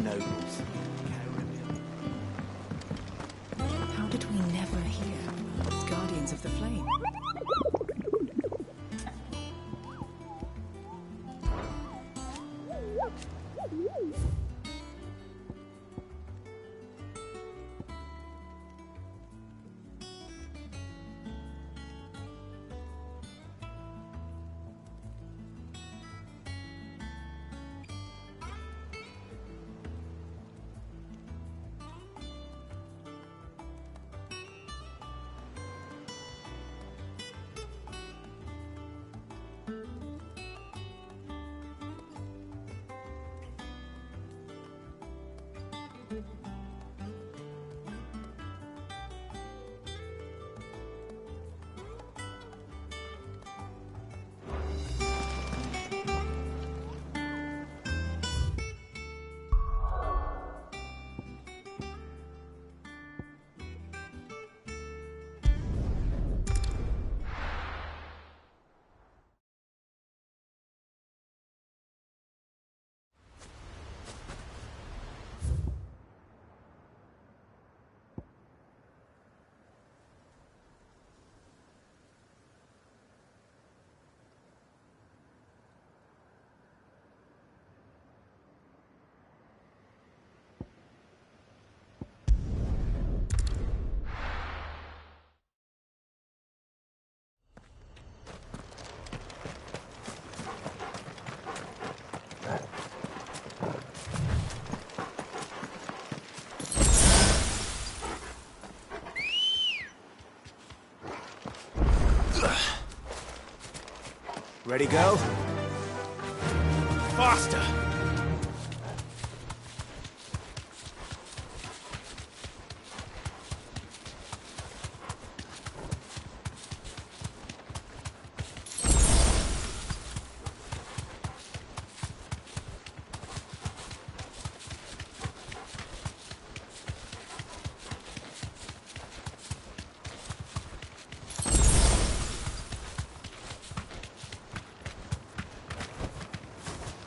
nobles. How did we never hear about these Guardians of the Flame? Ready, go? Faster!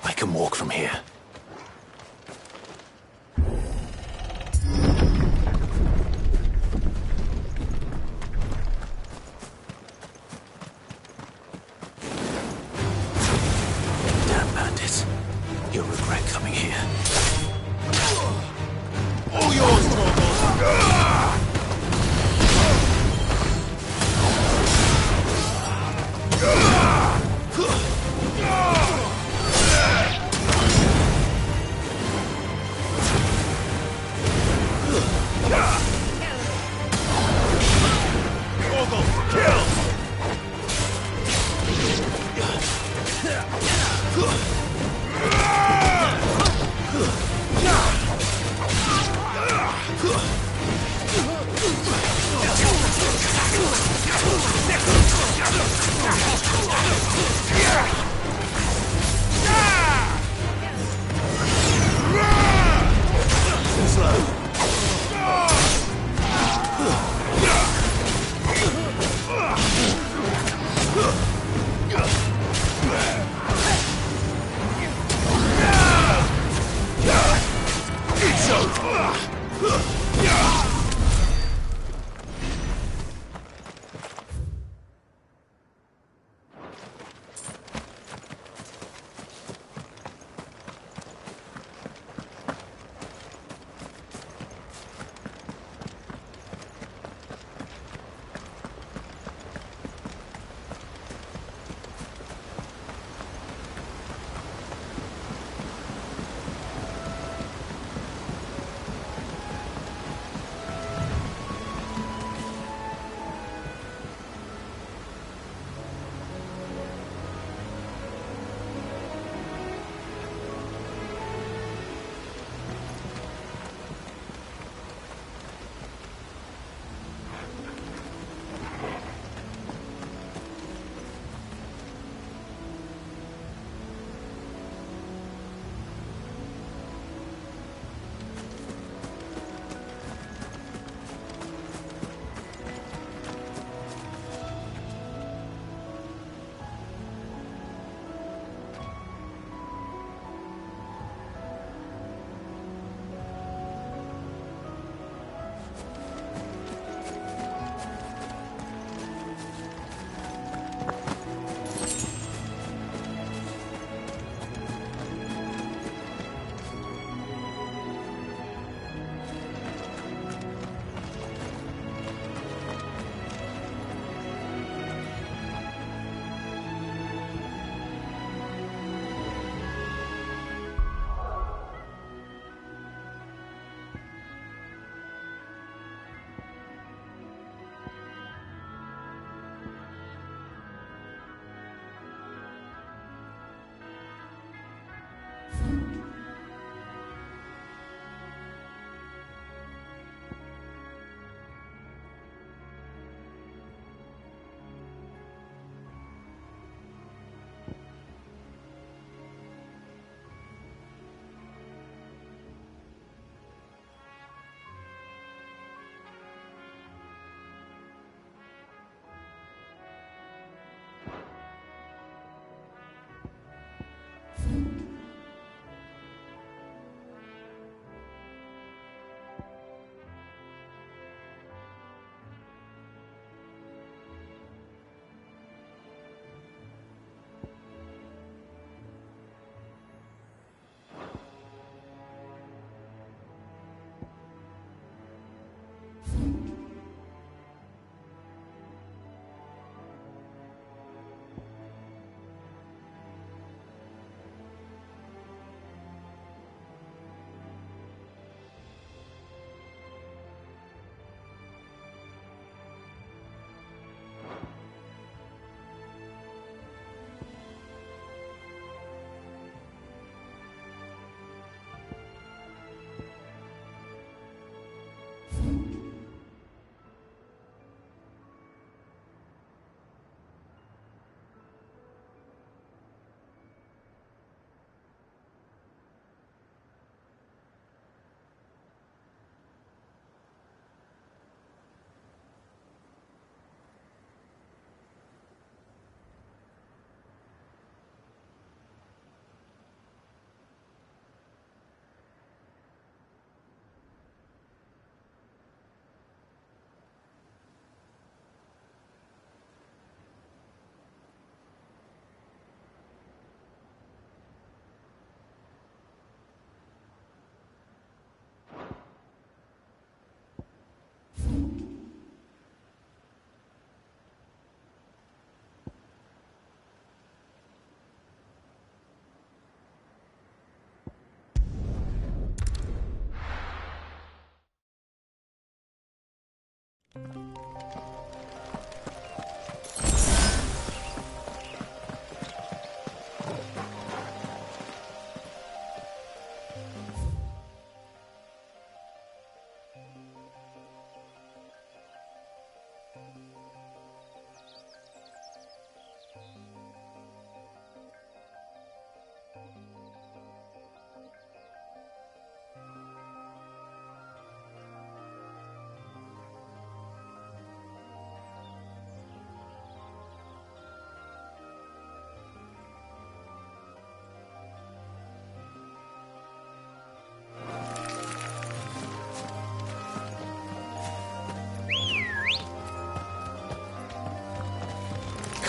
I can walk from here. Damn bandits. You'll regret coming here. All yours, Torvald!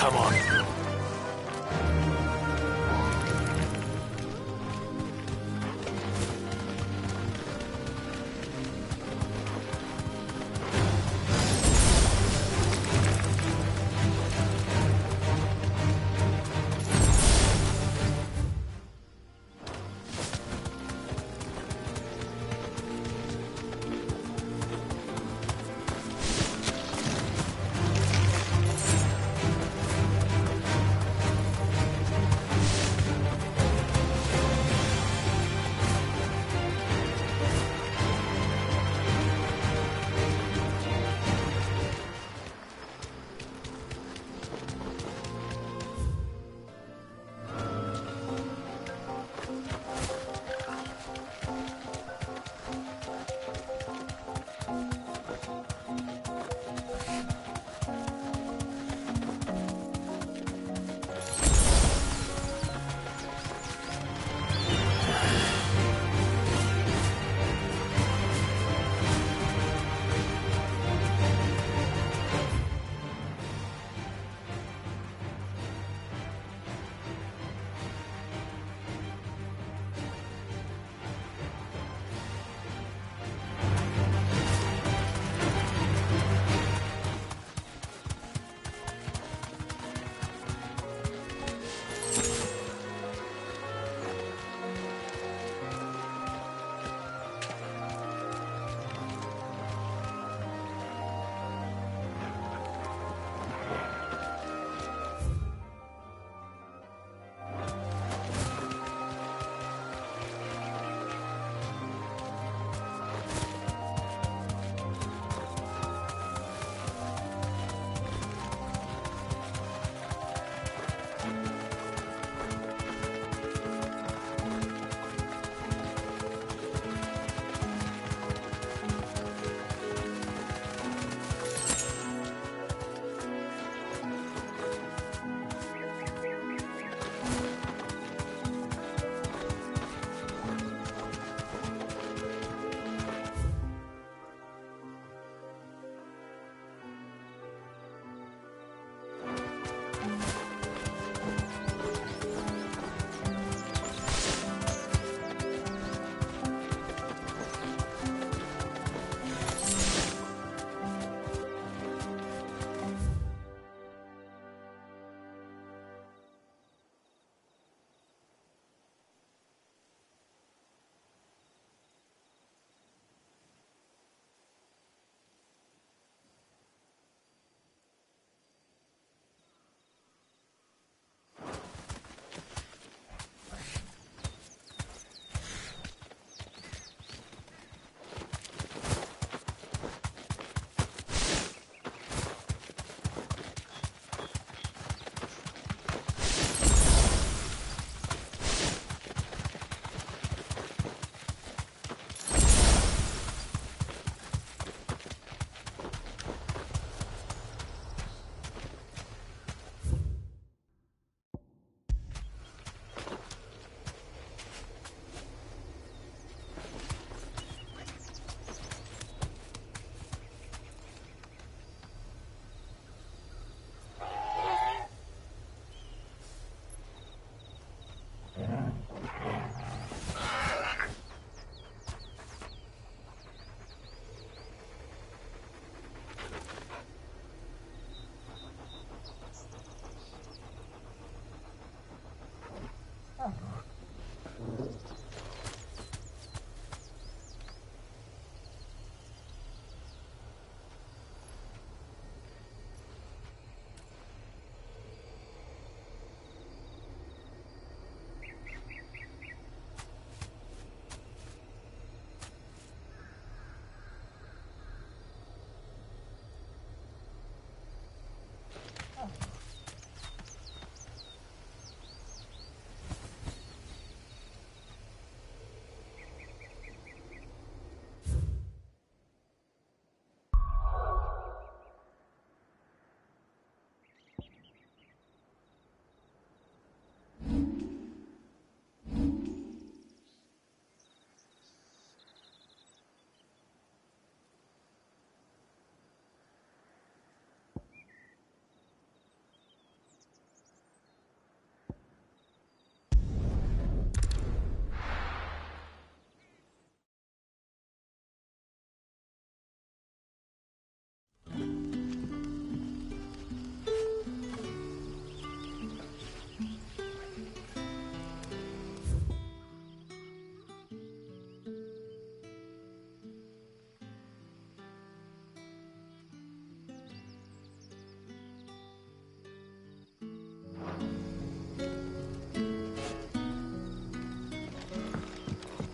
Come on.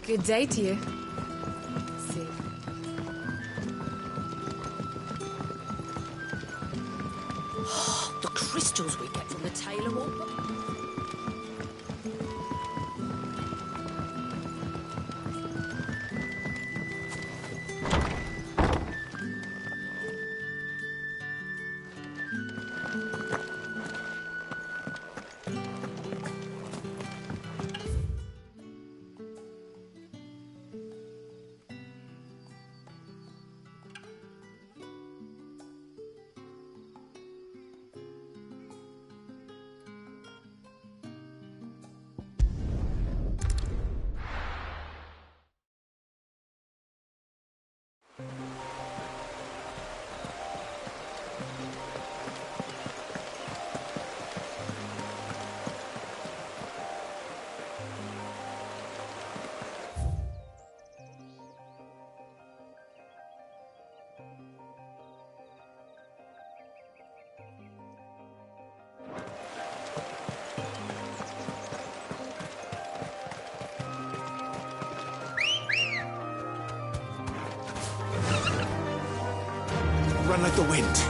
Good day to you. See. The crystals we get from the Taylor Hall. Run like the wind.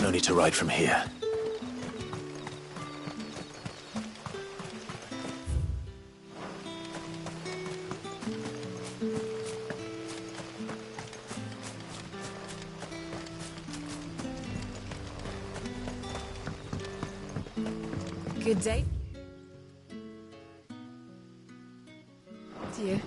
No need to ride from here. Good day to you.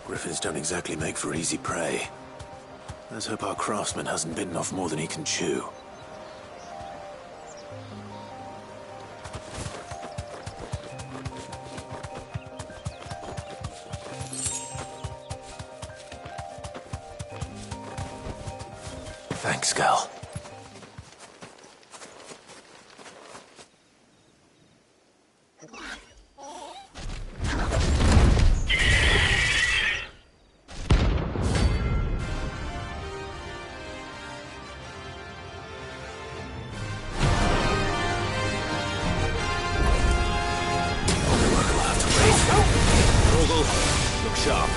Griffins don't exactly make for easy prey. Let's hope our craftsman hasn't bitten off more than he can chew. Thanks, Gal. Look sharp.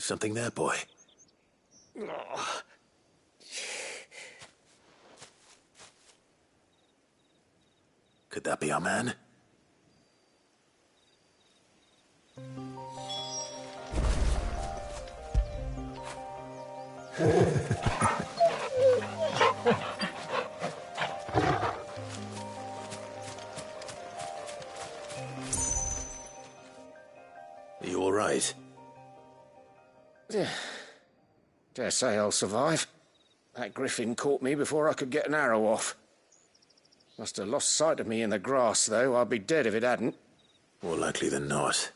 Something there, boy. Could that be our man? Are you all right? Dare say I'll survive. That griffin caught me before I could get an arrow off. Must have lost sight of me in the grass, though. I'd be dead if it hadn't. More likely than not.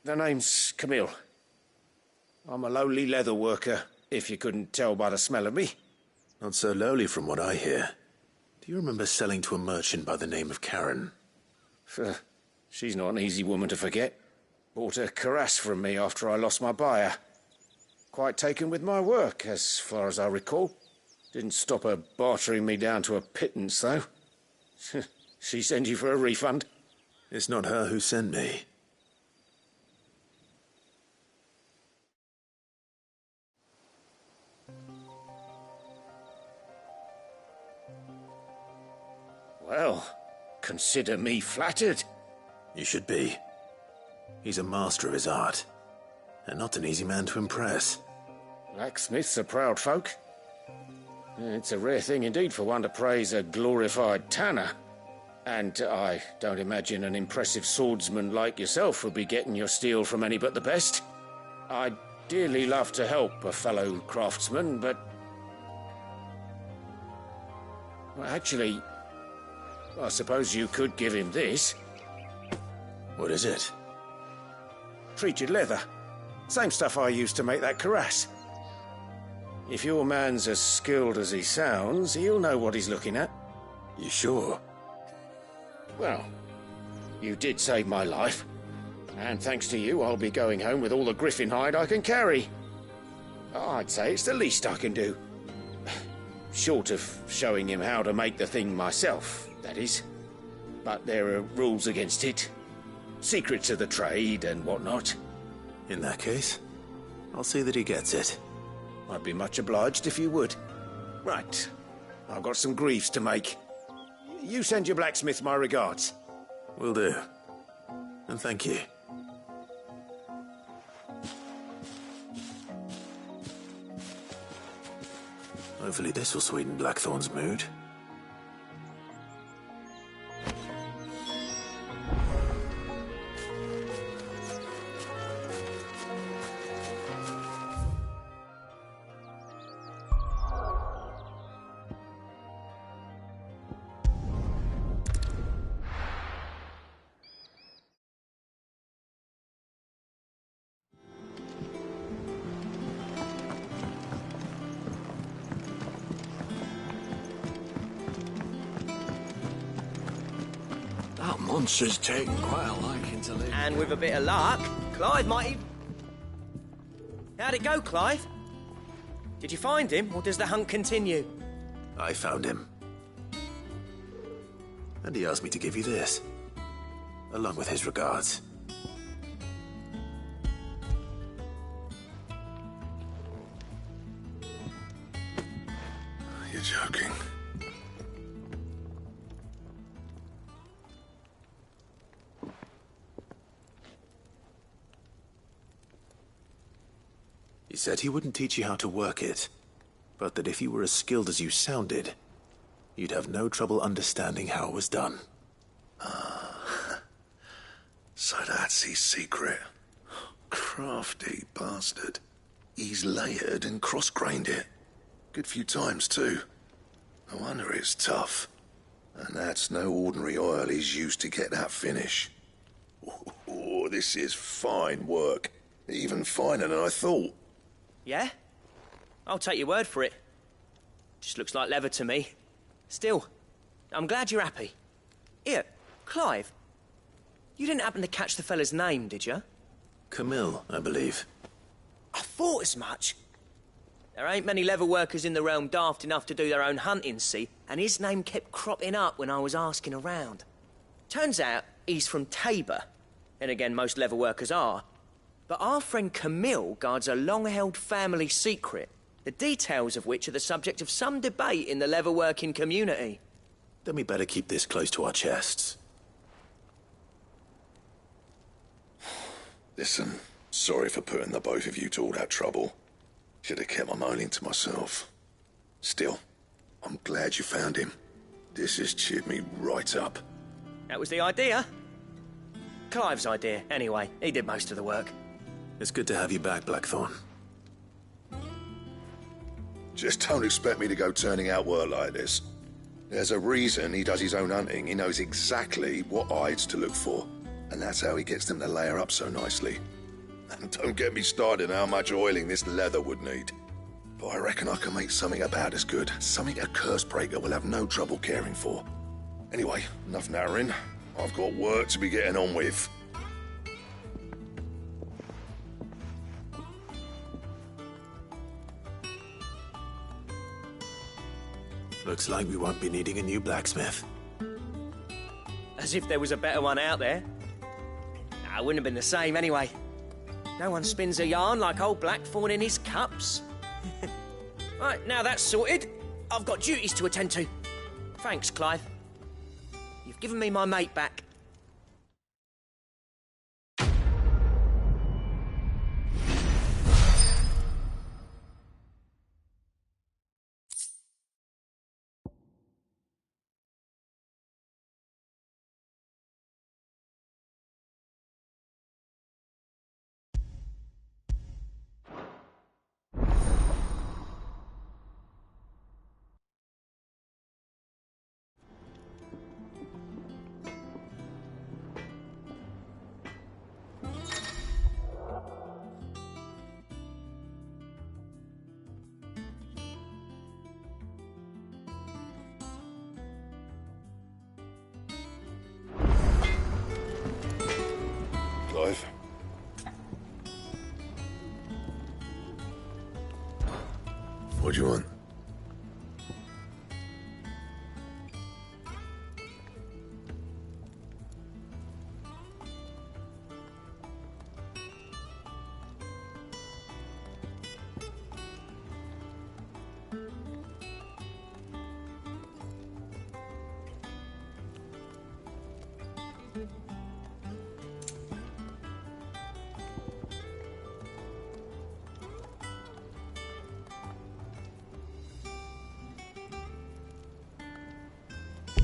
The name's Camille. I'm a lowly leather worker, if you couldn't tell by the smell of me. Not so lowly from what I hear. Do you remember selling to a merchant by the name of Karen? She's not an easy woman to forget. Bought a cuirass from me after I lost my buyer. Quite taken with my work, as far as I recall. Didn't stop her bartering me down to a pittance, though. She sent you for a refund? It's not her who sent me. Well, consider me flattered. You should be. He's a master of his art, and not an easy man to impress. Blacksmiths are proud folk. It's a rare thing indeed for one to praise a glorified tanner. And I don't imagine an impressive swordsman like yourself would be getting your steel from any but the best. I'd dearly love to help a fellow craftsman, but... Well, actually, I suppose you could give him this. What is it? Treated leather. Same stuff I used to make that cuirass. If your man's as skilled as he sounds, he'll know what he's looking at. You sure? Well, you did save my life. And thanks to you, I'll be going home with all the griffin hide I can carry. I'd say it's the least I can do. Short of showing him how to make the thing myself, that is. But there are rules against it. Secrets of the trade and whatnot. In that case, I'll see that he gets it. I'd be much obliged if you would. Right. I've got some greaves to make. You send your blacksmith my regards. Will do. And thank you. Hopefully this will sweeten Blackthorn's mood. Monster's taken quite a liking to Lady. And with a bit of luck, Clive might even... How'd it go, Clive? Did you find him, or does the hunt continue? I found him. And he asked me to give you this, along with his regards. You're joking. He said he wouldn't teach you how to work it, but that if you were as skilled as you sounded, you'd have no trouble understanding how it was done. So that's his secret. Crafty bastard. He's layered and cross-grained it. Good few times, too. No wonder it's tough. And that's no ordinary oil he's used to get that finish. Oh, this is fine work. Even finer than I thought. Yeah? I'll take your word for it. Just looks like leather to me. Still, I'm glad you're happy. Here, Clive. You didn't happen to catch the fella's name, did you? Camille, I believe. I thought as much. There ain't many leather workers in the realm daft enough to do their own hunting, see? And his name kept cropping up when I was asking around. Turns out he's from Tabor. And again, most leather workers are. But our friend Camille guards a long-held family secret, the details of which are the subject of some debate in the leatherworking community. Then we better keep this close to our chests. Listen, sorry for putting the both of you to all that trouble. Should have kept my moaning to myself. Still, I'm glad you found him. This has cheered me right up. That was the idea. Clive's idea, anyway. He did most of the work. It's good to have you back, Blackthorn. Just don't expect me to go turning out work like this. There's a reason he does his own hunting. He knows exactly what hides to look for. And that's how he gets them to layer up so nicely. And don't get me started on how much oiling this leather would need. But I reckon I can make something about as good. Something a Cursebreaker will have no trouble caring for. Anyway, enough nattering. I've got work to be getting on with. Looks like we won't be needing a new blacksmith. As if there was a better one out there. Nah, it wouldn't have been the same anyway. No one spins a yarn like old Blackthorn in his cups. Right, now that's sorted, I've got duties to attend to. Thanks, Clive. You've given me my mate back. Clive. What do you want?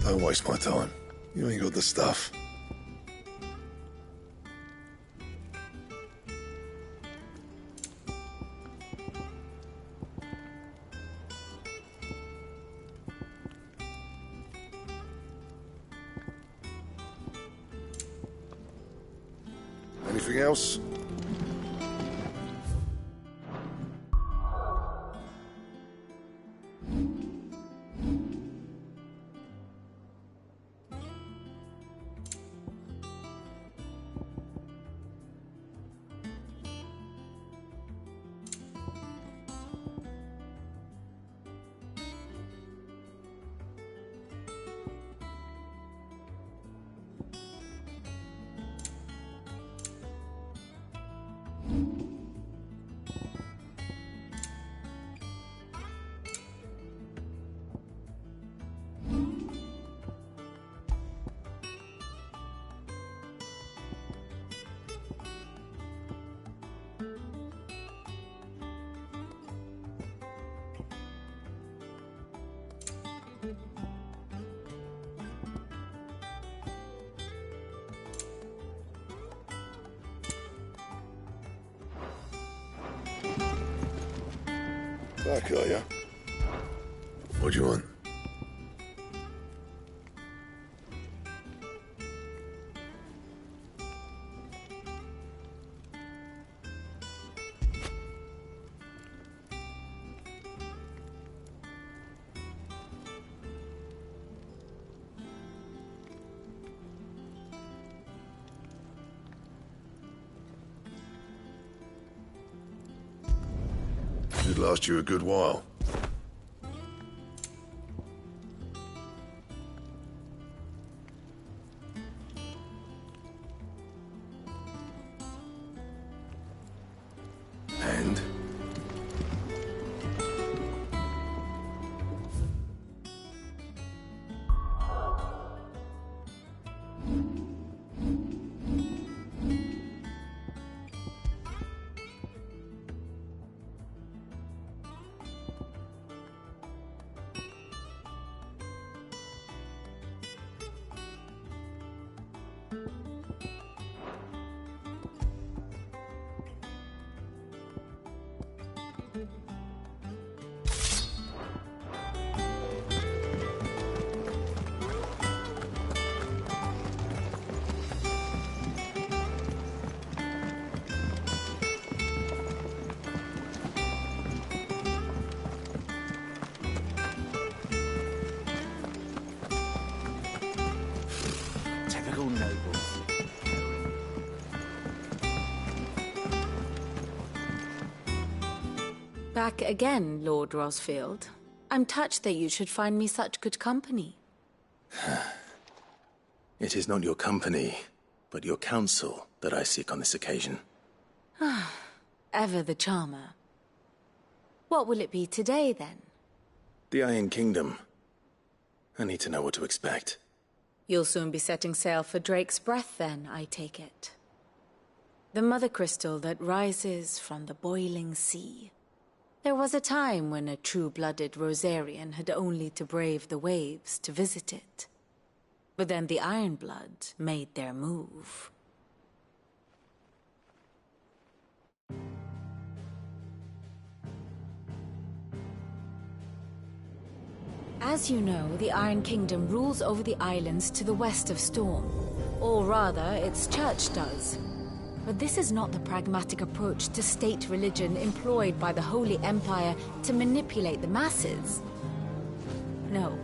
Don't waste my time. You ain't got the stuff. Anything else? Back, are ya? What do you want? Should last you a good while. Typical nobles. Back again, Lord Rosfield. I'm touched that you should find me such good company. It is not your company, but your counsel that I seek on this occasion. Ever the charmer. What will it be today, then? The Iron Kingdom. I need to know what to expect. You'll soon be setting sail for Drake's Breath, then, I take it. The mother crystal that rises from the boiling sea. There was a time when a true-blooded Rosarian had only to brave the waves to visit it. But then the Ironblood made their move. As you know, the Iron Kingdom rules over the islands to the west of Storm. Or rather, its church does. But this is not the pragmatic approach to state religion employed by the Holy Empire to manipulate the masses. No,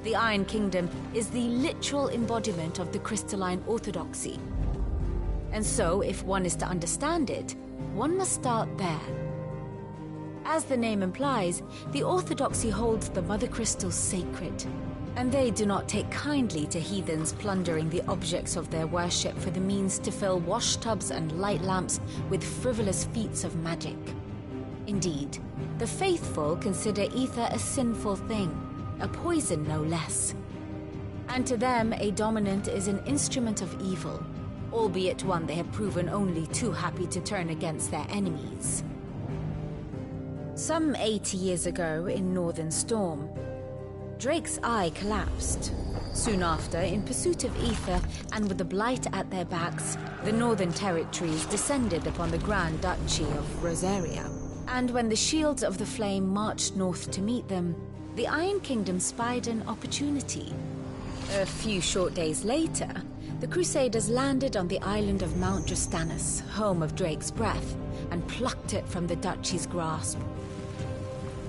the Iron Kingdom is the literal embodiment of the crystalline orthodoxy. And so, if one is to understand it, one must start there. As the name implies, the orthodoxy holds the mother crystals sacred, and they do not take kindly to heathens plundering the objects of their worship for the means to fill washtubs and light lamps with frivolous feats of magic. Indeed, the faithful consider ether a sinful thing, a poison no less. And to them, a dominant is an instrument of evil, albeit one they have proven only too happy to turn against their enemies. Some 80 years ago, in Northern Storm, Drake's eye collapsed. Soon after, in pursuit of ether, and with the Blight at their backs, the Northern Territories descended upon the Grand Duchy of Rosaria. And when the Shields of the Flame marched north to meet them, the Iron Kingdom spied an opportunity. A few short days later, the Crusaders landed on the island of Mount Justanus, home of Drake's Breath, and plucked it from the Duchy's grasp.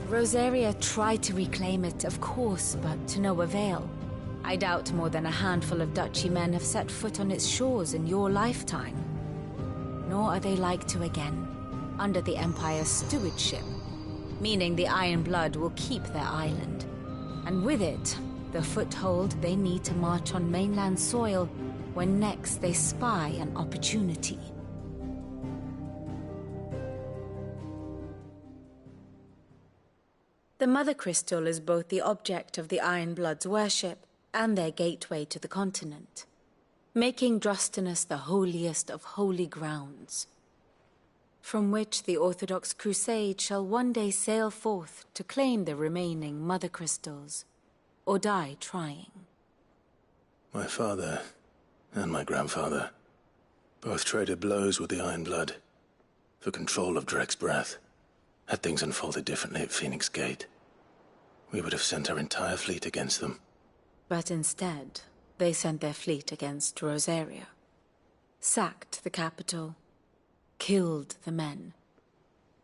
Rosaria tried to reclaim it, of course, but to no avail. I doubt more than a handful of Duchy men have set foot on its shores in your lifetime. Nor are they like to again, under the Empire's stewardship, meaning the Iron Blood will keep their island. And with it, the foothold they need to march on mainland soil when next they spy an opportunity. The Mother Crystal is both the object of the Iron Blood's worship and their gateway to the continent, making Drostanus the holiest of holy grounds, from which the Orthodox Crusade shall one day sail forth to claim the remaining Mother Crystals, or die trying. My father and my grandfather both traded blows with the Iron Blood for control of Drake's Breath. Had things unfolded differently at Phoenix Gate, we would have sent our entire fleet against them. But instead, they sent their fleet against Rosaria, sacked the capital, killed the men,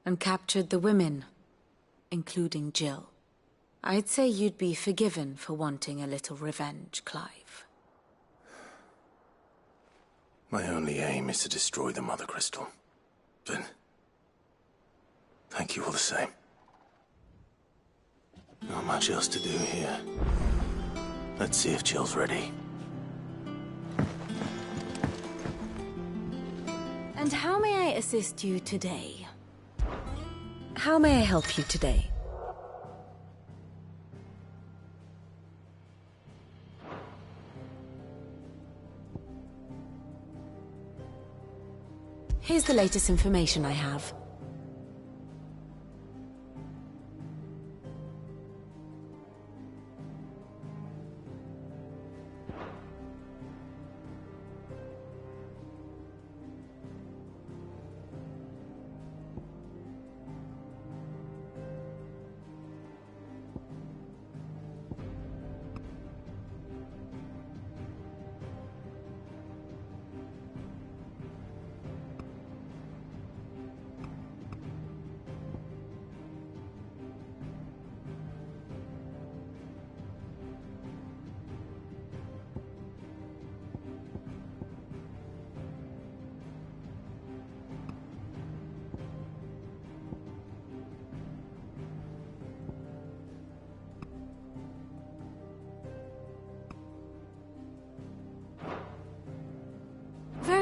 and captured the women, including Jill. I'd say you'd be forgiven for wanting a little revenge, Clive. My only aim is to destroy the Mother Crystal. But thank you all the same. Not much else to do here. Let's see if Jill's ready. And how may I assist you today? How may I help you today? Here's the latest information I have.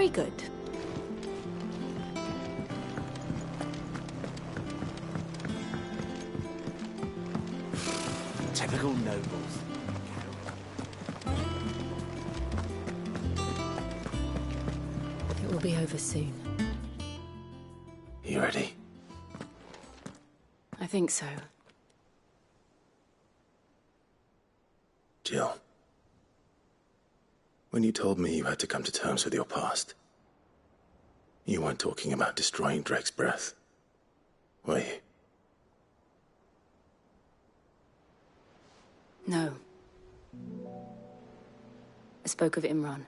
Very good. Typical nobles. It will be over soon. You ready? I think so. Jill. When you told me you had to come to terms with your past, you weren't talking about destroying Drake's breath, were you? No. I spoke of Imran,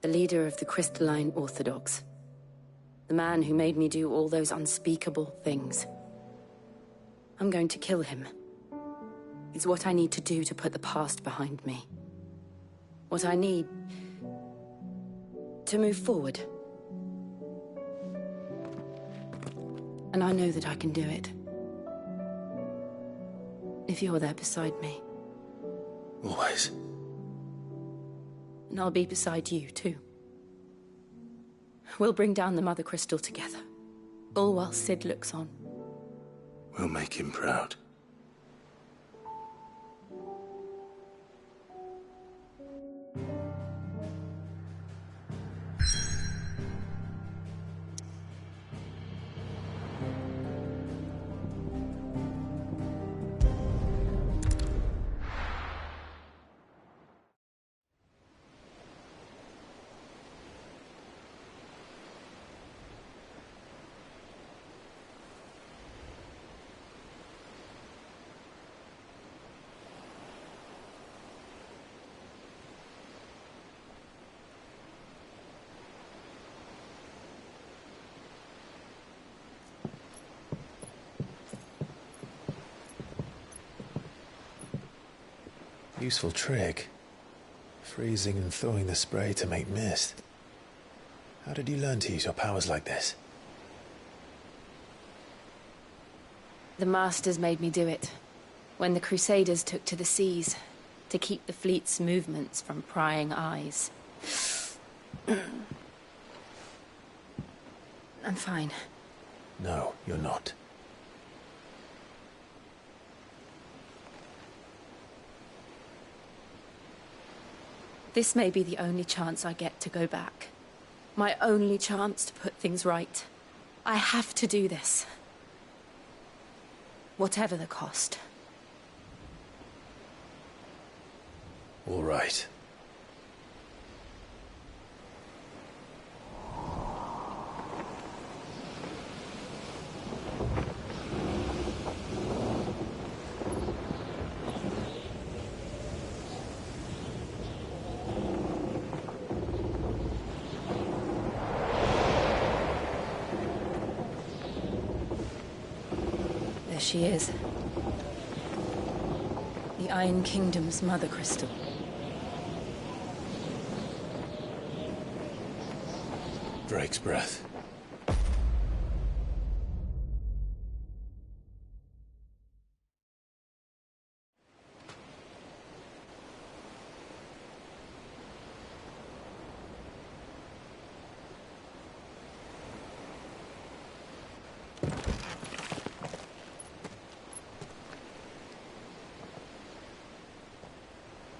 the leader of the Crystalline Orthodox. The man who made me do all those unspeakable things. I'm going to kill him. It's what I need to do to put the past behind me. What I need to move forward. And I know that I can do it. If you're there beside me. Always. And I'll be beside you, too. We'll bring down the Mother Crystal together. All while Sid looks on. We'll make him proud. Useful trick. Freezing and thawing the spray to make mist. How did you learn to use your powers like this? The Masters made me do it. When the Crusaders took to the seas, to keep the fleet's movements from prying eyes. I'm fine. No, you're not. This may be the only chance I get to go back. My only chance to put things right. I have to do this. Whatever the cost. All right. She is. The Iron Kingdom's Mother Crystal. Drake's breath.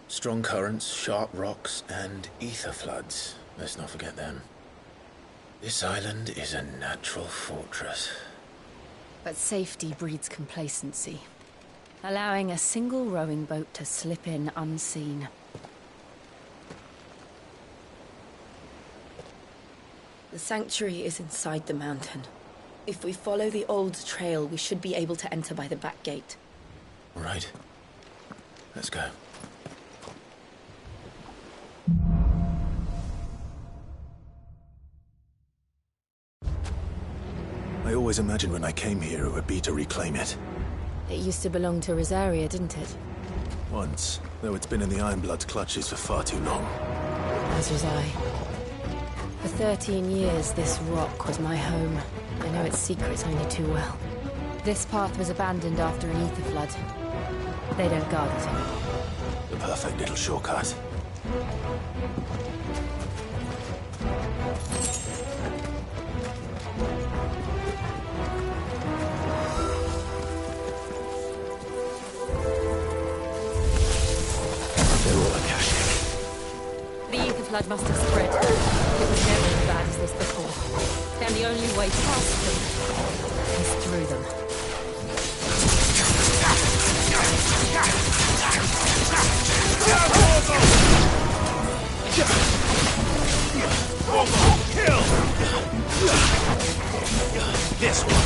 Strong currents, sharp rocks, and ether floods. Let's not forget them. This island is a natural fortress. But safety breeds complacency. Allowing a single rowing boat to slip in unseen. The sanctuary is inside the mountain. If we follow the old trail, we should be able to enter by the back gate. All right. Let's go. I always imagined when I came here it would be to reclaim it. It used to belong to Rosaria, didn't it? Once, though it's been in the Ironblood's clutches for far too long. As was I. For 13 years, this rock was my home. I know its secrets only too well. This path was abandoned after an ether flood. They don't guard it anymore. The perfect little shortcut. The ether flood must have spread. It was never as bad as this before. And the only way past them is through them. Kill! This one.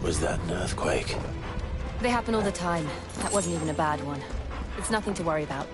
Was that an earthquake? They happen all the time. That wasn't even a bad one. It's nothing to worry about.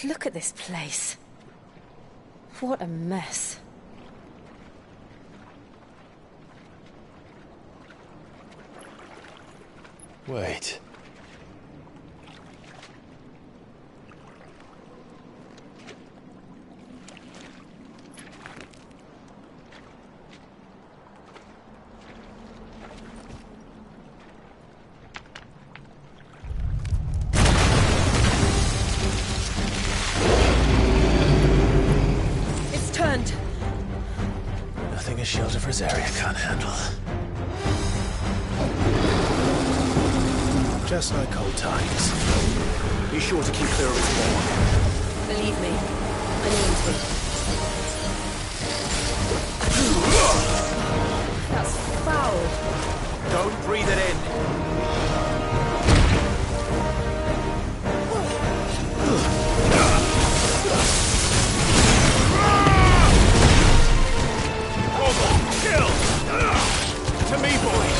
Look at this place. What a mess. Wait. It's turned. Nothing a shield of Rosaria can't handle. Just like old times. Be sure to keep clear of its wall. Believe me, I mean to. That's foul. Don't breathe it in. Kill! To me, boys!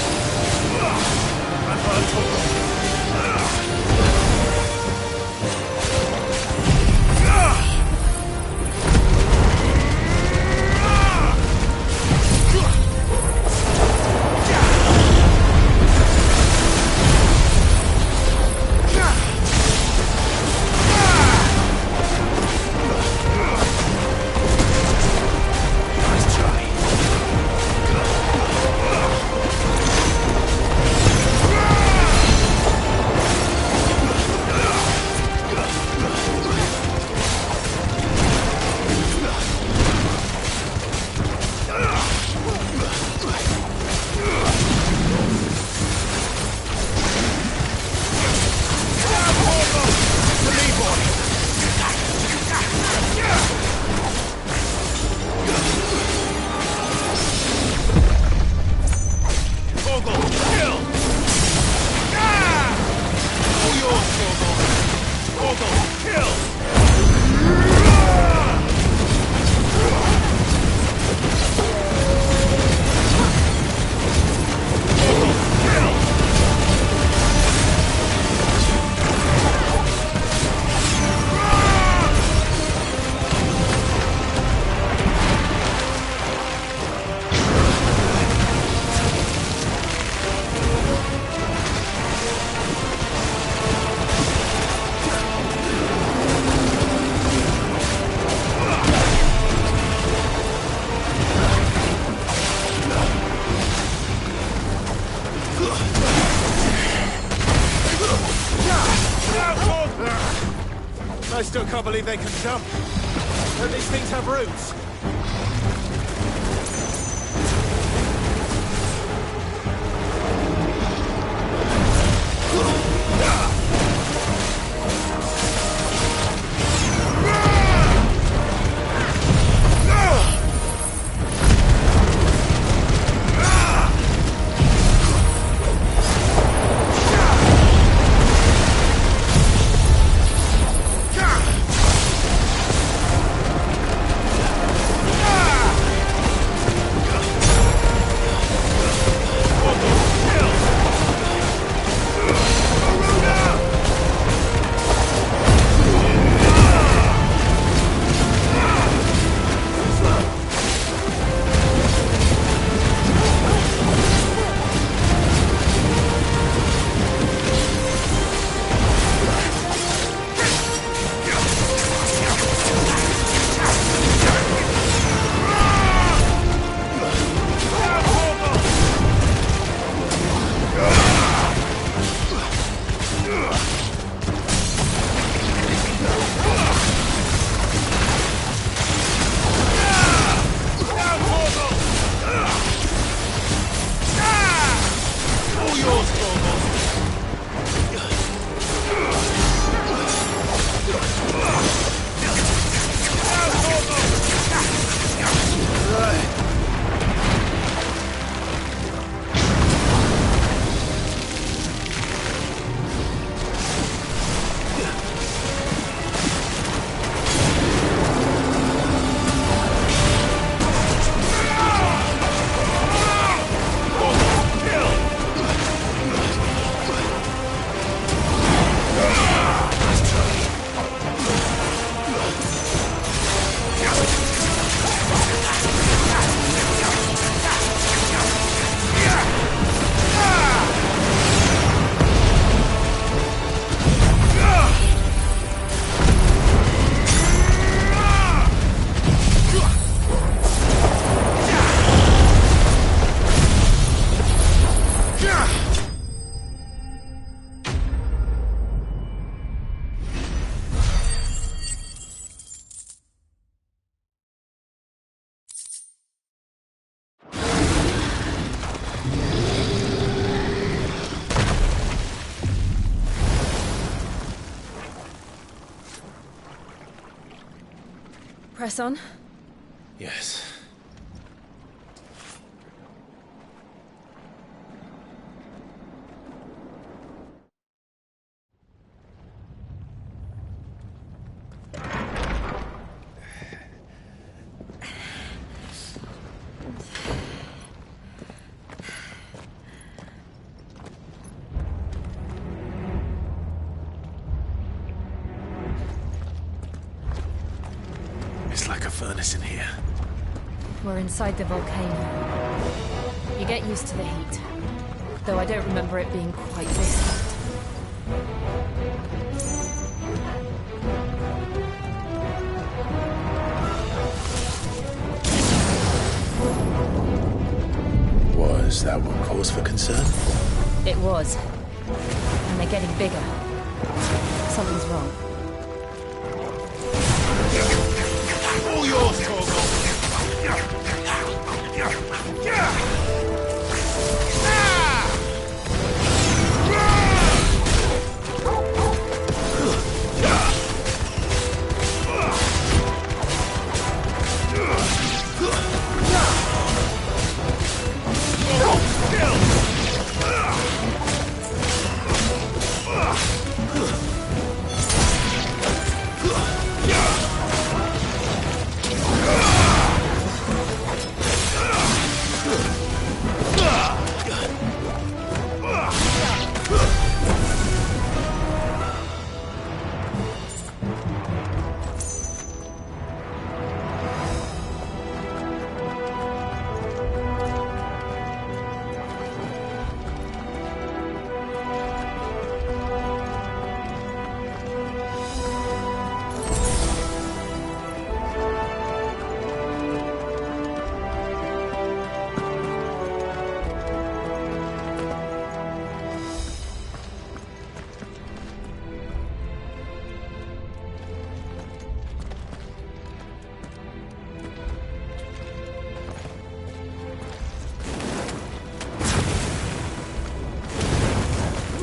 I still can't believe they can jump. Don't these things have roots? Press on. Yes. It's like a furnace in here. We're inside the volcano. You get used to the heat. Though I don't remember it being quite this hot. Was that one cause for concern? It was. And they're getting bigger. Something's wrong. All yours, Torgal!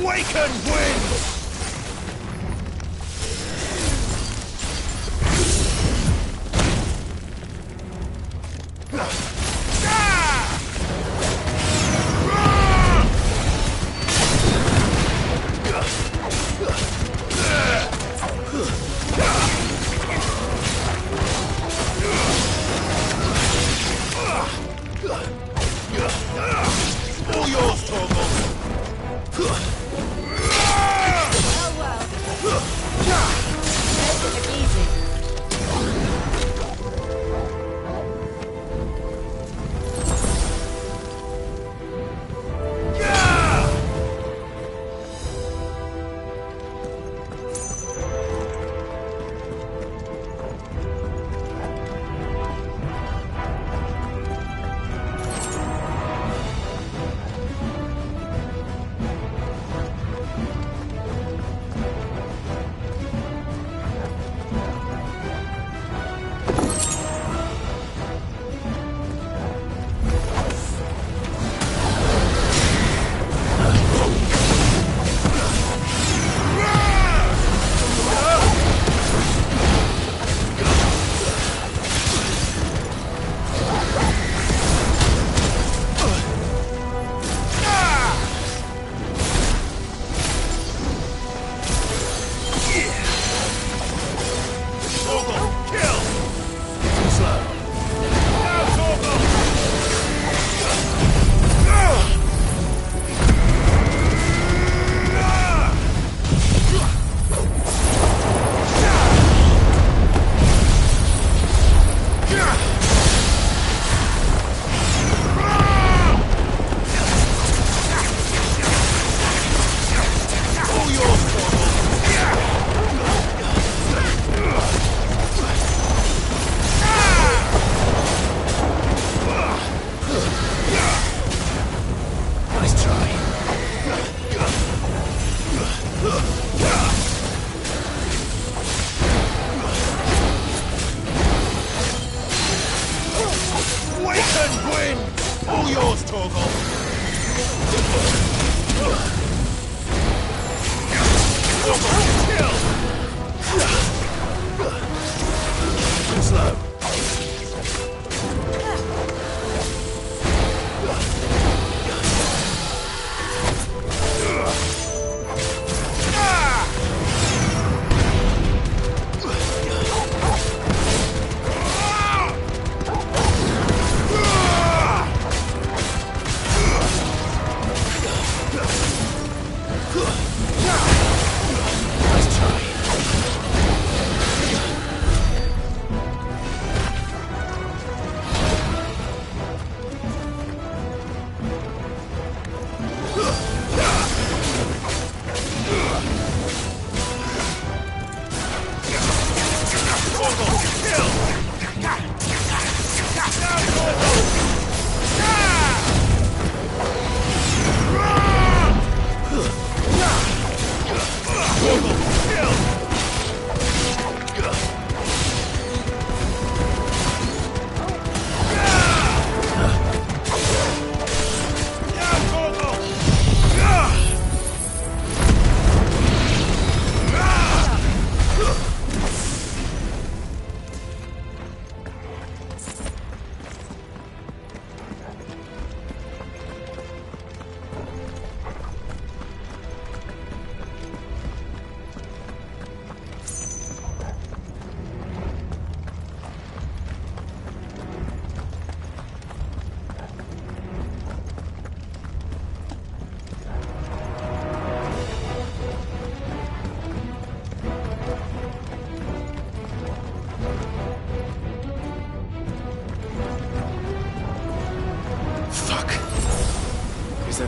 Waken wind! All yours, Torgal!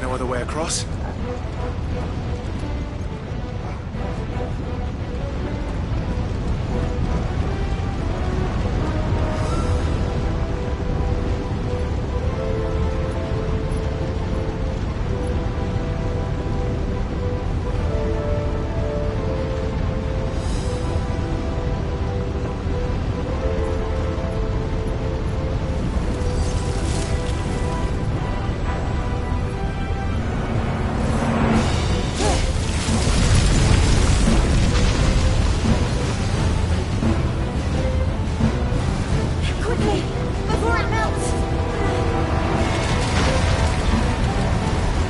No other way across? Quickly, before it melts!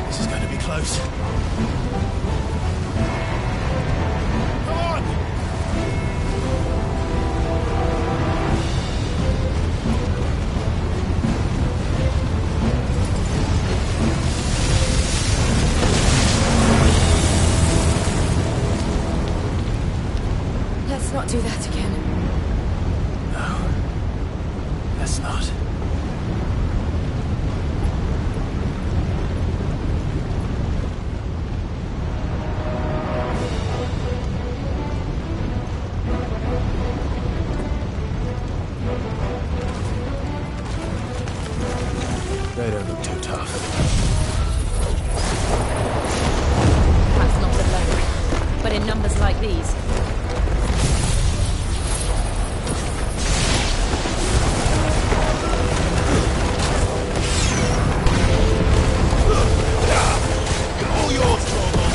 This is going to be close. Come on! Let's not do that again. No. Let's not. They don't look too tough. Perhaps not alone, but in numbers like these. All yours, Torgal!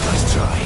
Nice try.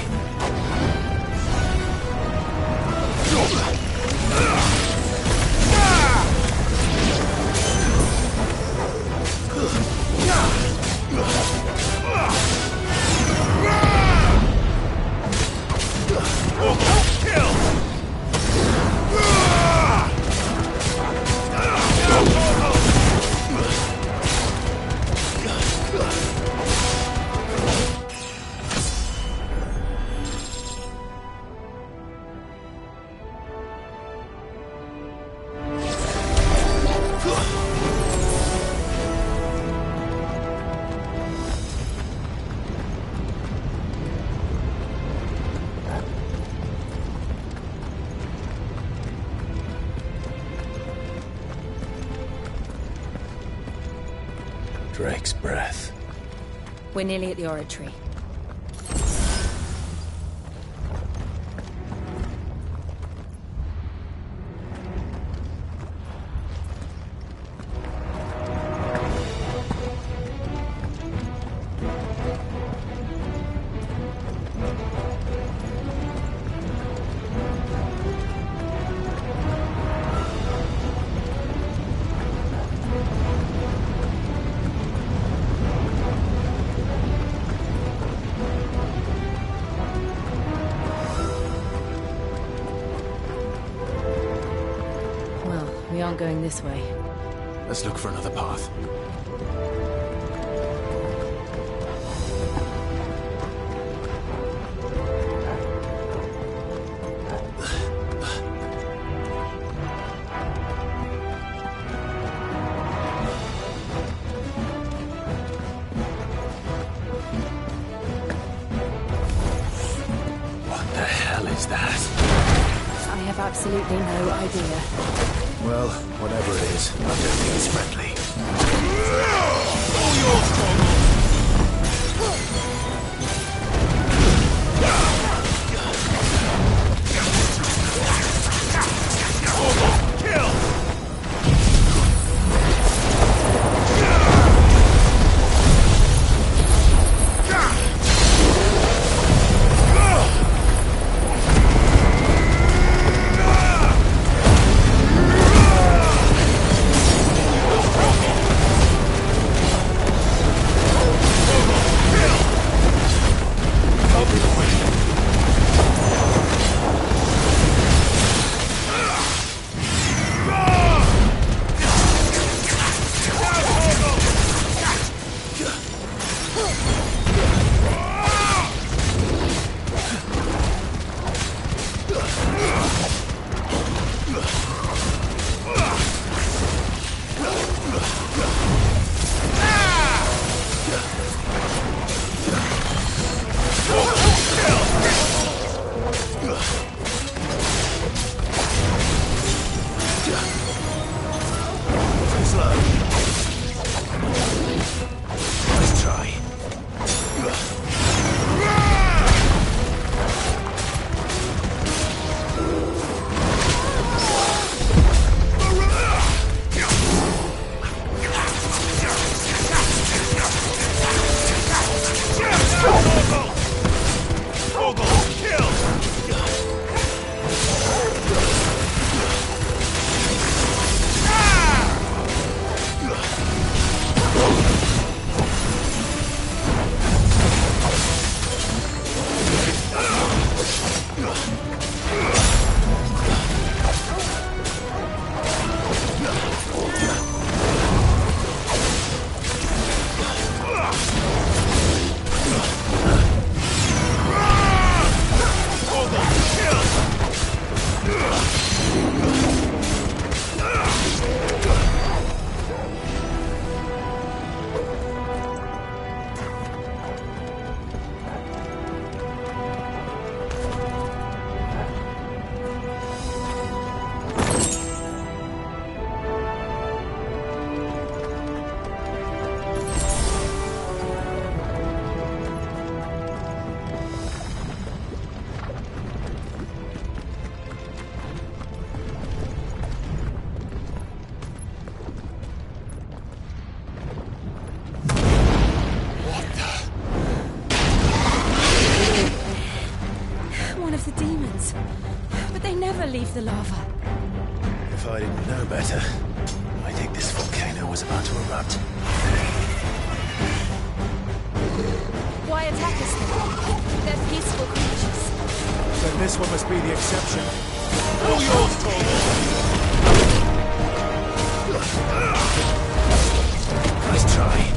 Drake's breath. We're nearly at the oratory. We aren't going this way. Let's look for another path. What the hell is that? I have absolutely no idea. Well, whatever it is, I don't think it's friendly. All yours, Torgal! Kill! guardians. But they never leave the lava. If I didn't know better, I think this volcano was about to erupt. Why attack us then? They're peaceful creatures. Then this one must be the exception. All yours, Torvald! Nice try.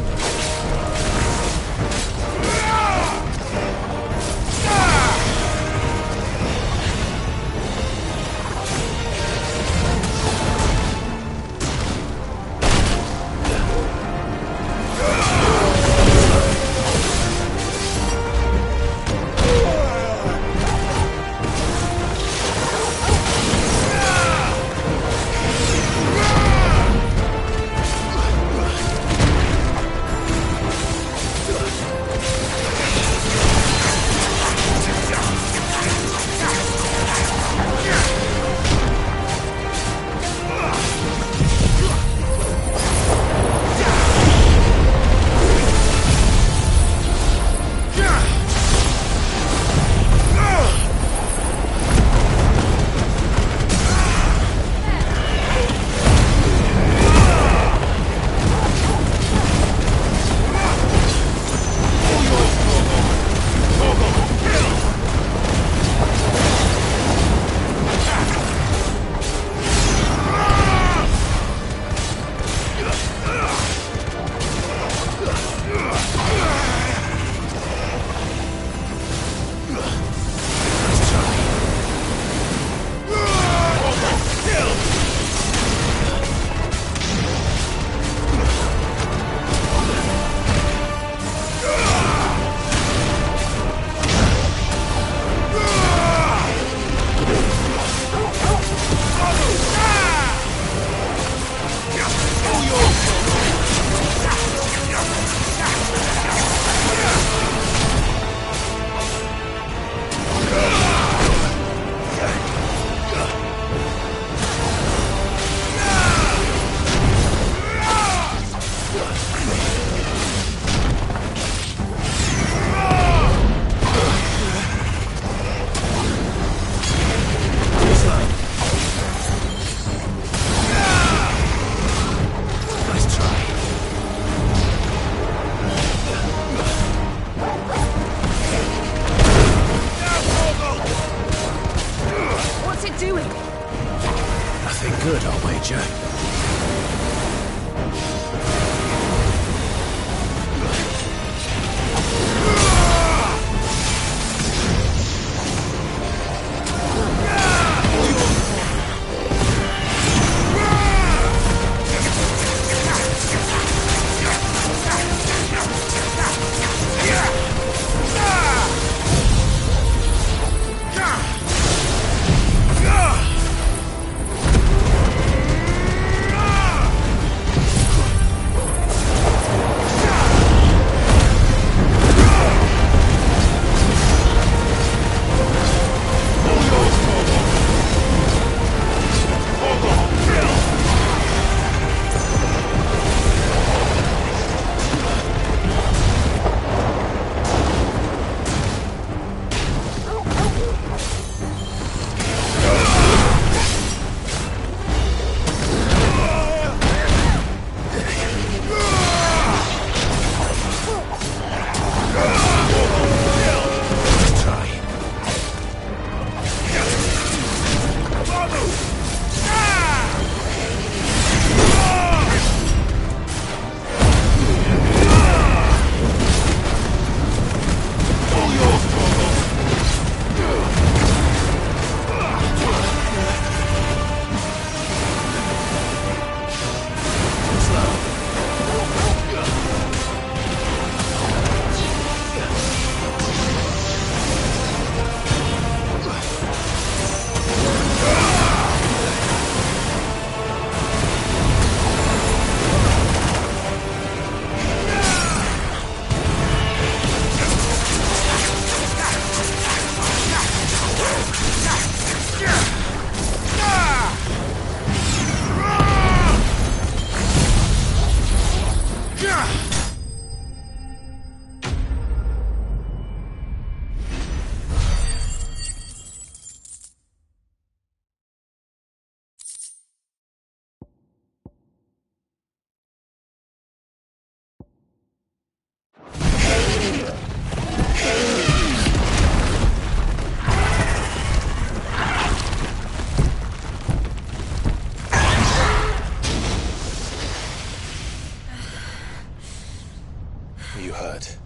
Are you hurt?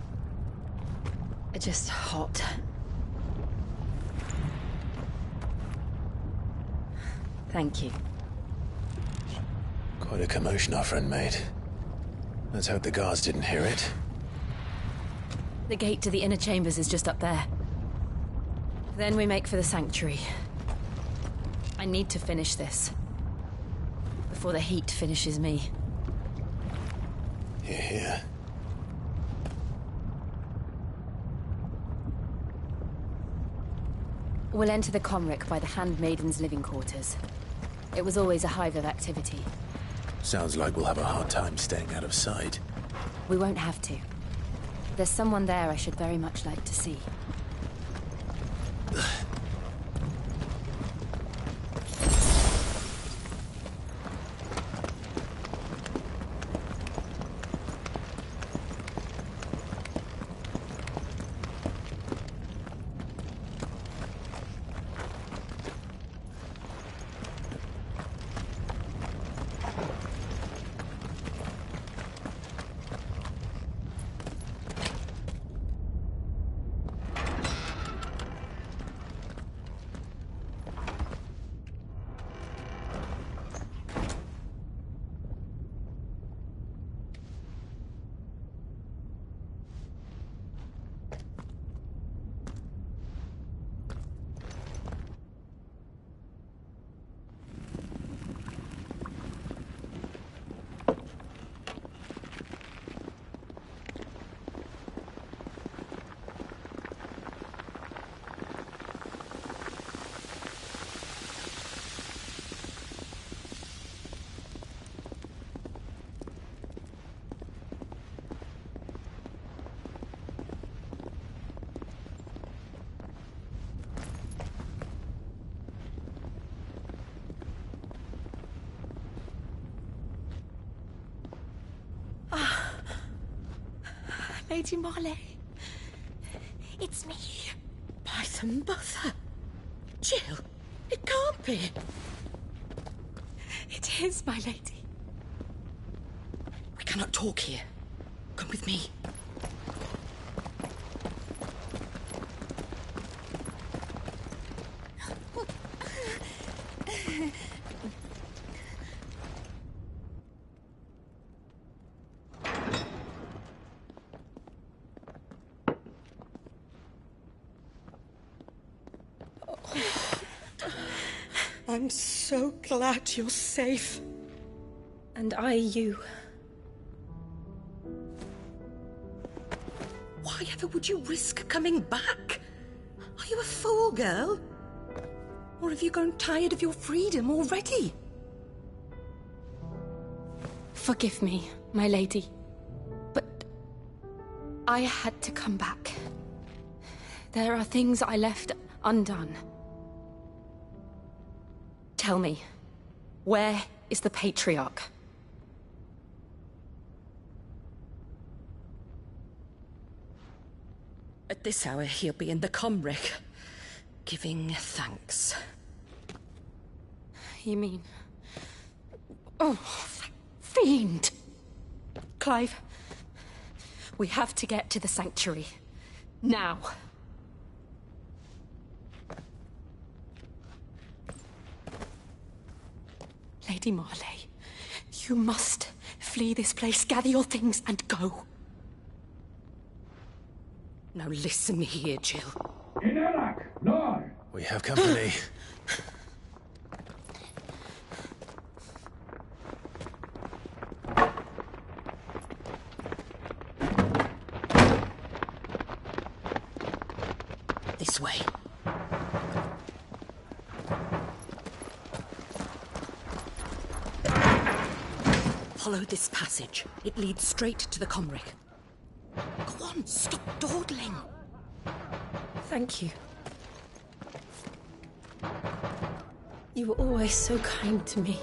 Just hot. Thank you. Quite a commotion our friend made. Let's hope the guards didn't hear it. The gate to the inner chambers is just up there. Then we make for the sanctuary. I need to finish this. Before the heat finishes me. Hear, hear. We'll enter the Comric by the Handmaiden's living quarters. It was always a hive of activity. Sounds like we'll have a hard time staying out of sight. We won't have to. There's someone there I should very much like to see. Lady Marley. It's me. By the mother. Jill, it can't be. It is, my lady. We cannot talk here. Come with me. I'm so glad you're safe. And I you. Why ever would you risk coming back? Are you a fool, girl? Or have you grown tired of your freedom already? Forgive me, my lady. But I had to come back. There are things I left undone. Tell me, where is the Patriarch? At this hour, he'll be in the Comric, giving thanks. You mean... Oh, that fiend! Clive, we have to get to the sanctuary. Now. Lady Marley, you must flee this place, gather your things, and go. Now listen here, Jill. In Iraq, no! We have company. This way. Follow this passage. It leads straight to the Comric. Go on, stop dawdling. Thank you. You were always so kind to me.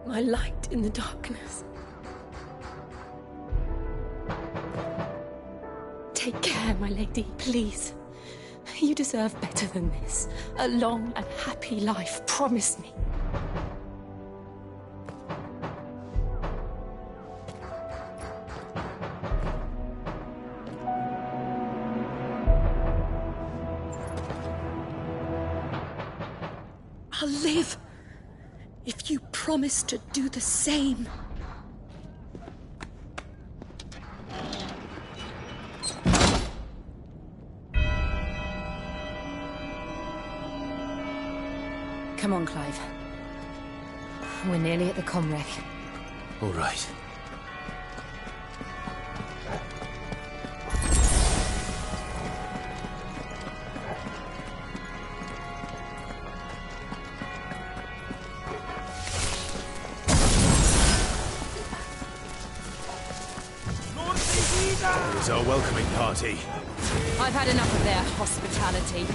My light in the darkness. Take care, my lady, please. You deserve better than this. A long and happy life, promise me. I'll live if you promise to do the same. Come on, Clive. We're nearly at the Comwreck. All right. Here's our welcoming party. I've had enough of their hospitality.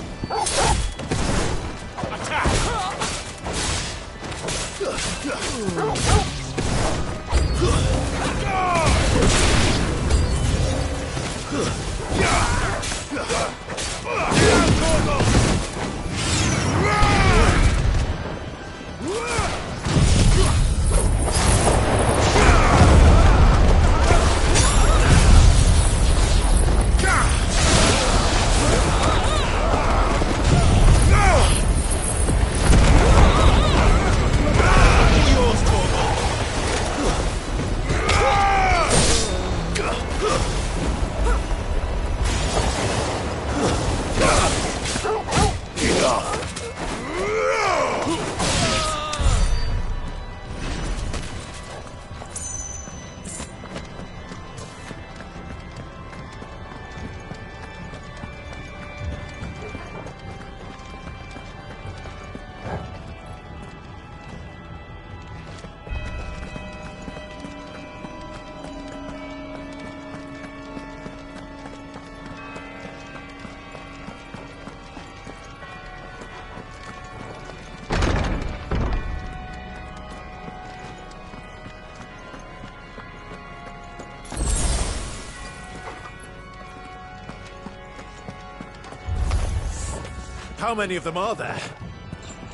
How many of them are there?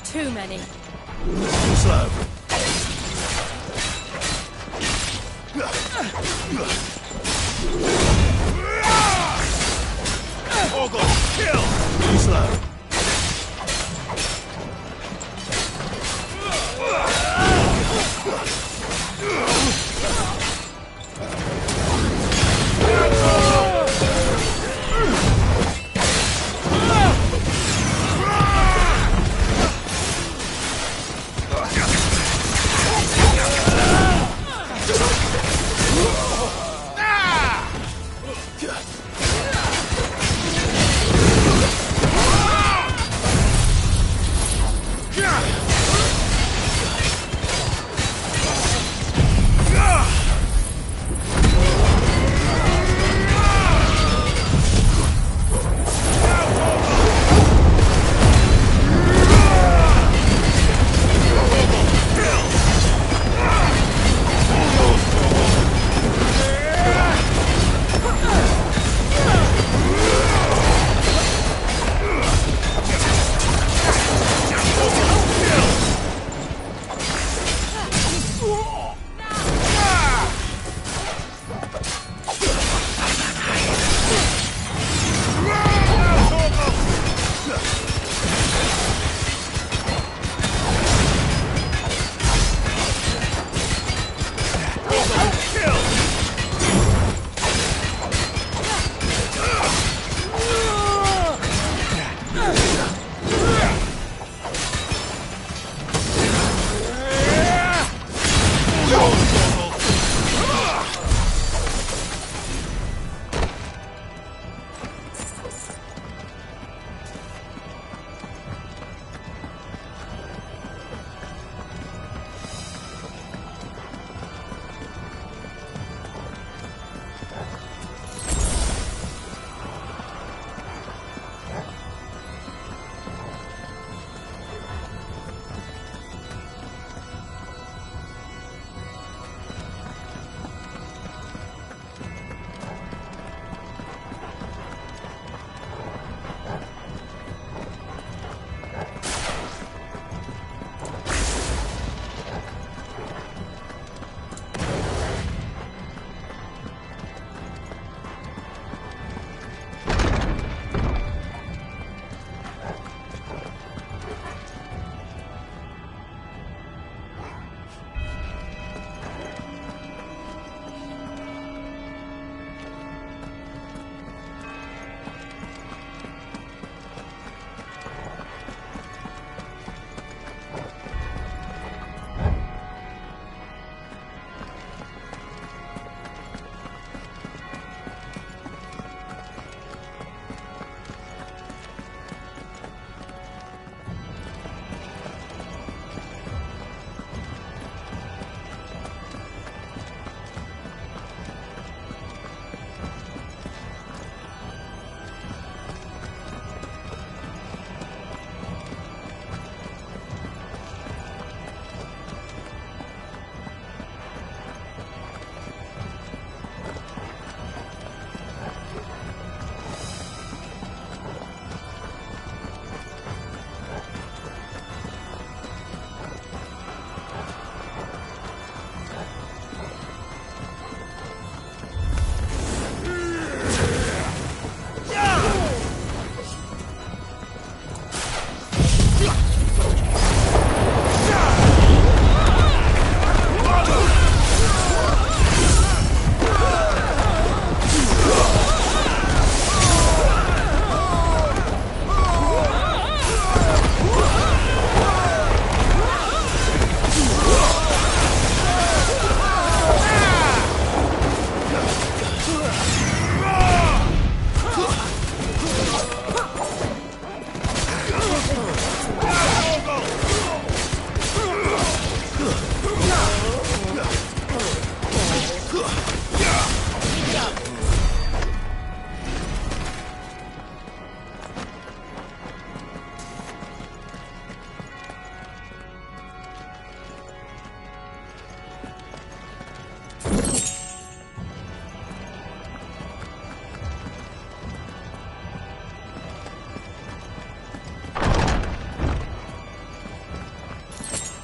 Too many. Slow. Orgel, kill! Slow.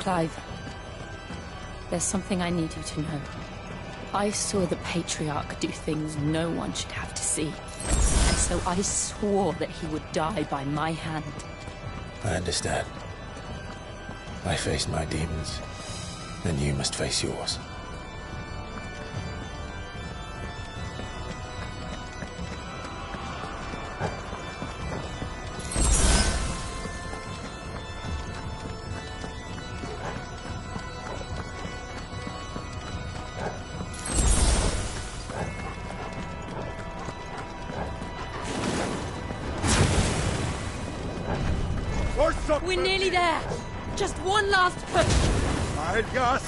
Clive, there's something I need you to know. I saw the Patriarch do things no one should have to see. And so I swore that he would die by my hand. I understand. I faced my demons, and you must face yours. We're nearly there! Just one last push! I'd got...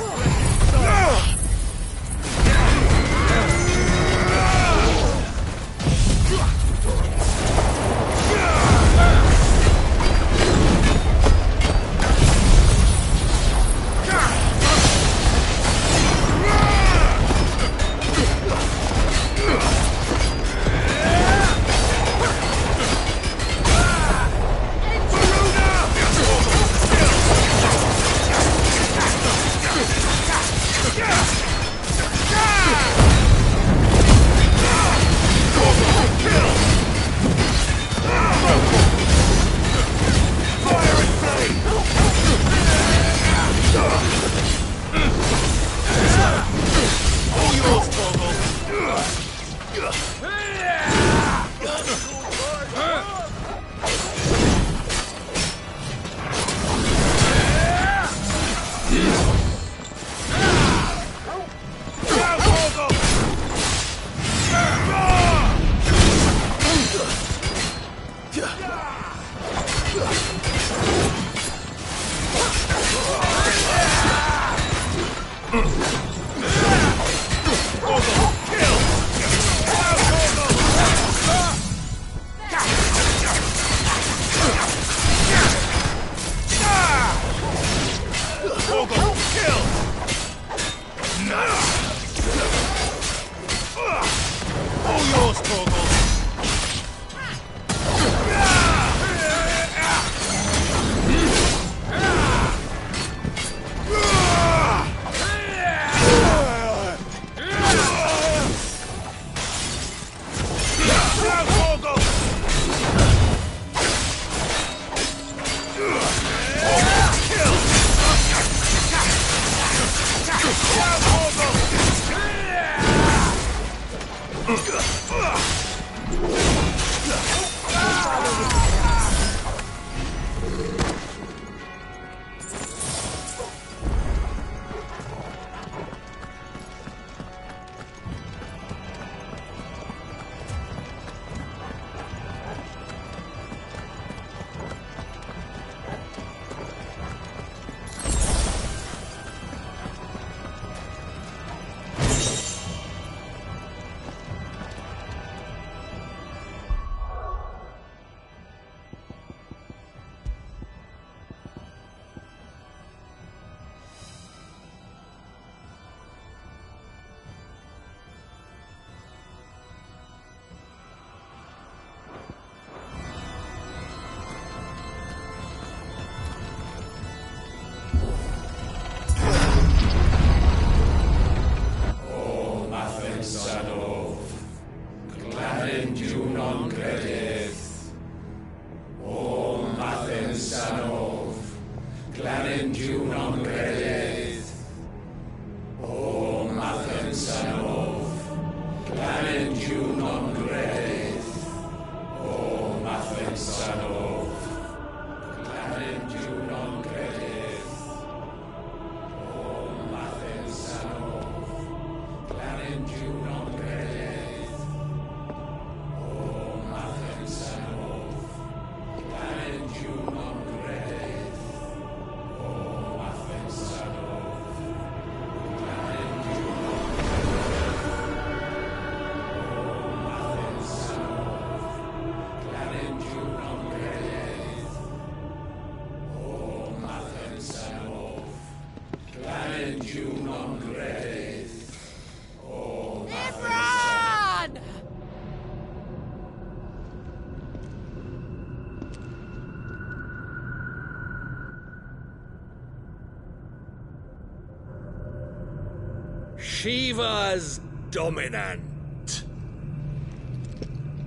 Shiva's dominant.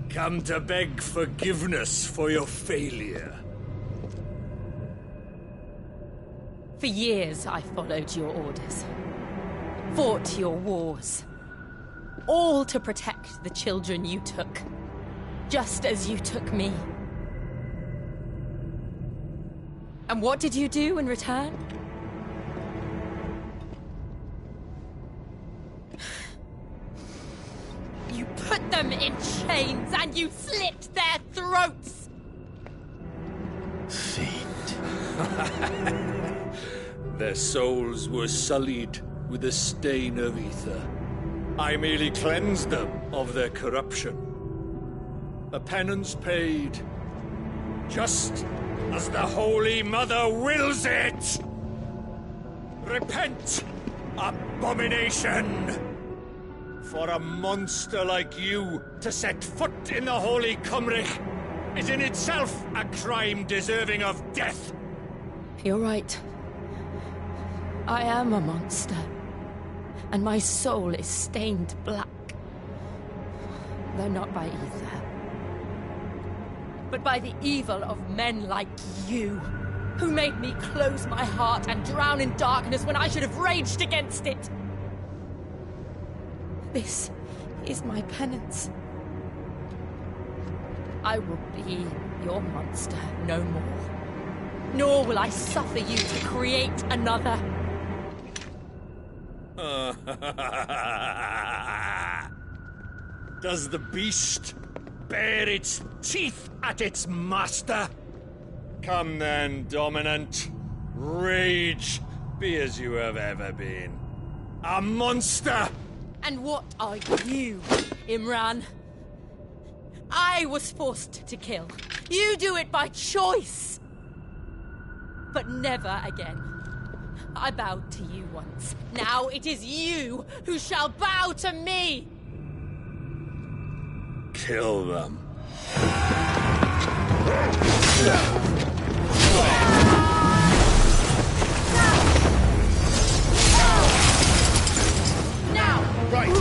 Come to beg forgiveness for your failure. For years, I followed your orders. Fought your wars. All to protect the children you took. Just as you took me. And what did you do in return? You put them in chains and you slit their throats! Their souls were sullied with the stain of ether. I merely cleansed them of their corruption. A penance paid, just as the Holy Mother wills it! Repent, abomination! For a monster like you to set foot in the Holy Cymric is in itself a crime deserving of death! You're right. I am a monster. And my soul is stained black. Though not by ether. But by the evil of men like you, who made me close my heart and drown in darkness when I should have raged against it. This is my penance. I will be your monster no more. Nor will I suffer you to create another. Does the beast bare its teeth at its master? Come then, Dominant. Rage, be as you have ever been. A monster! And what are you, Imran? I was forced to kill. You do it by choice. But never again. I bowed to you once. Now it is you who shall bow to me! Kill them. Now! Right!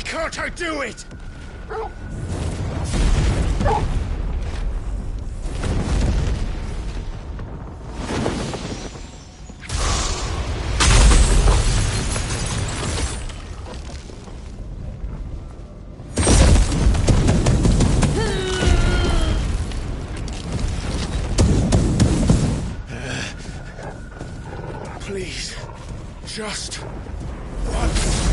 Can't I do it? Please, just once.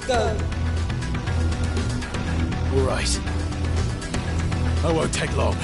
Go. All right. I won't take long.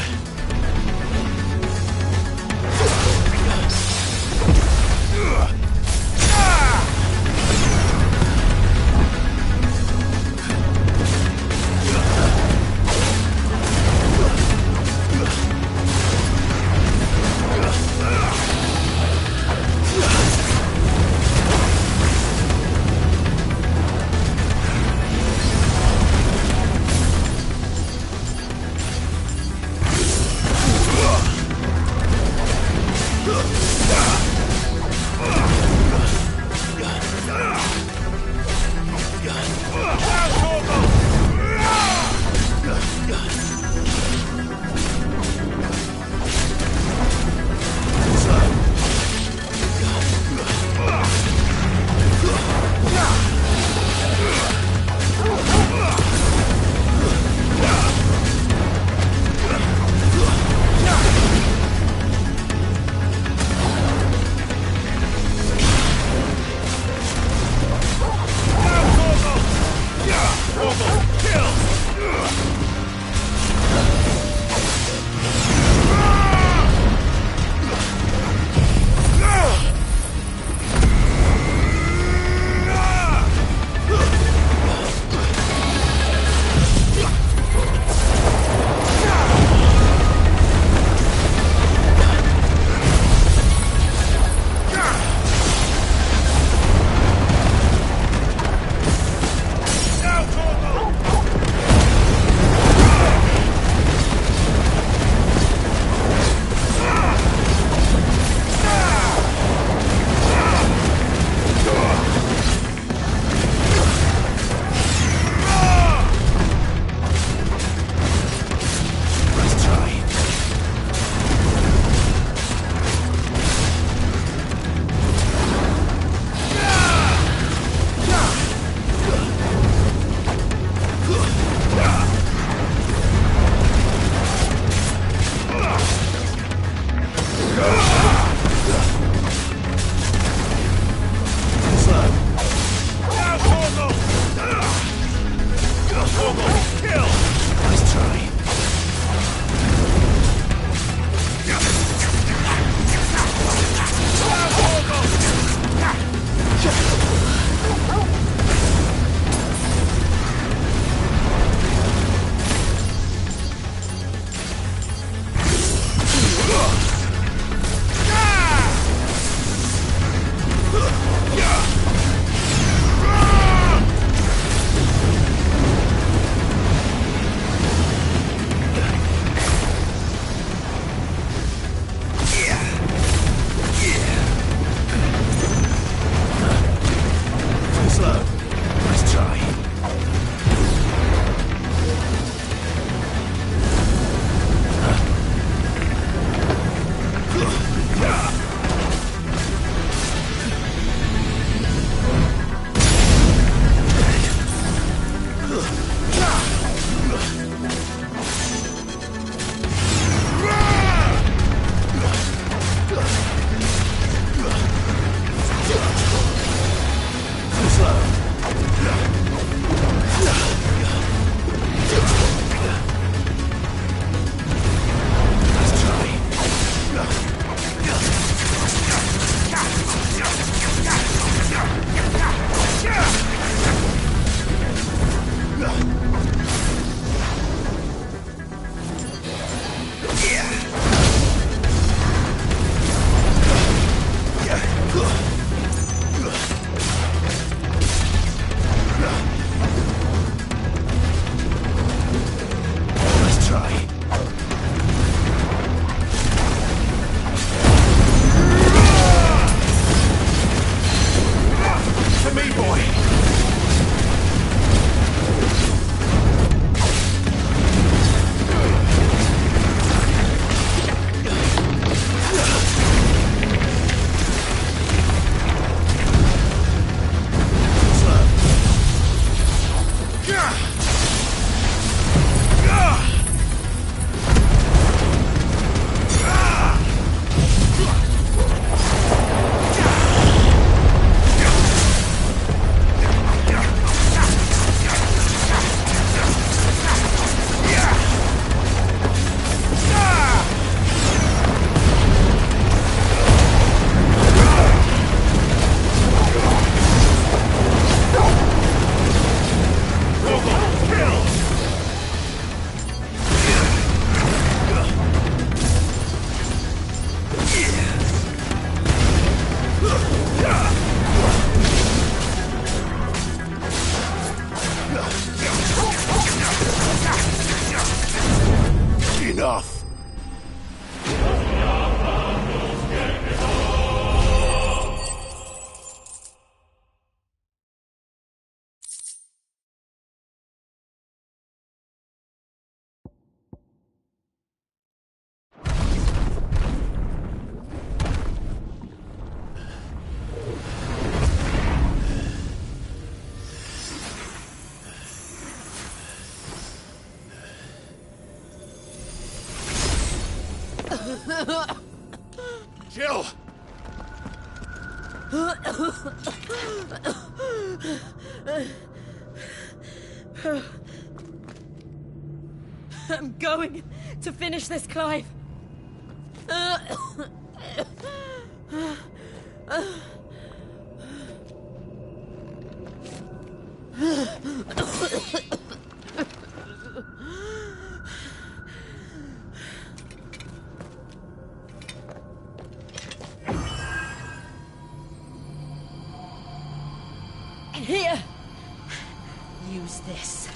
I'm going to finish this, Clive. Here. Use this.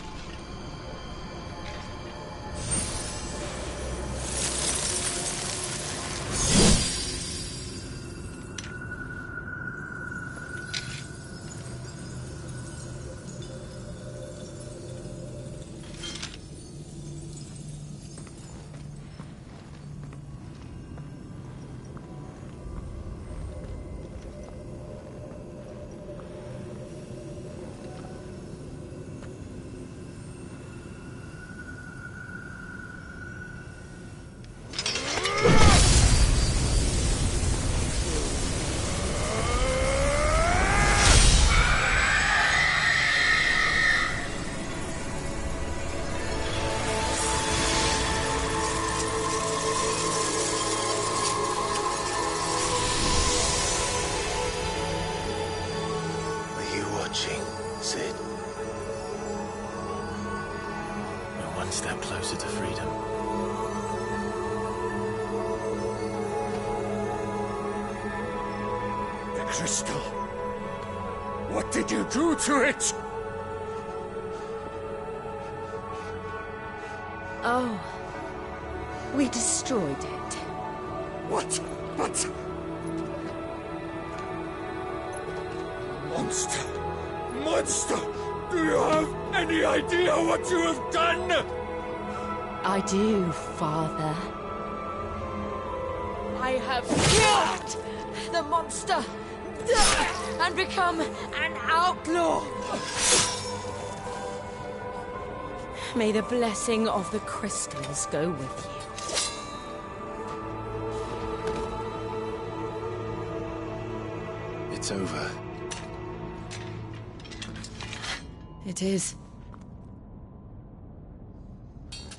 Cid. We're one step closer to freedom. The crystal. What did you do to it? Oh. We destroyed it. What? But... Monster! Monster! Do you have any idea what you have done? I do, Father. I have killed the monster and become an outlaw. May the blessing of the crystals go with you. It's over. It is.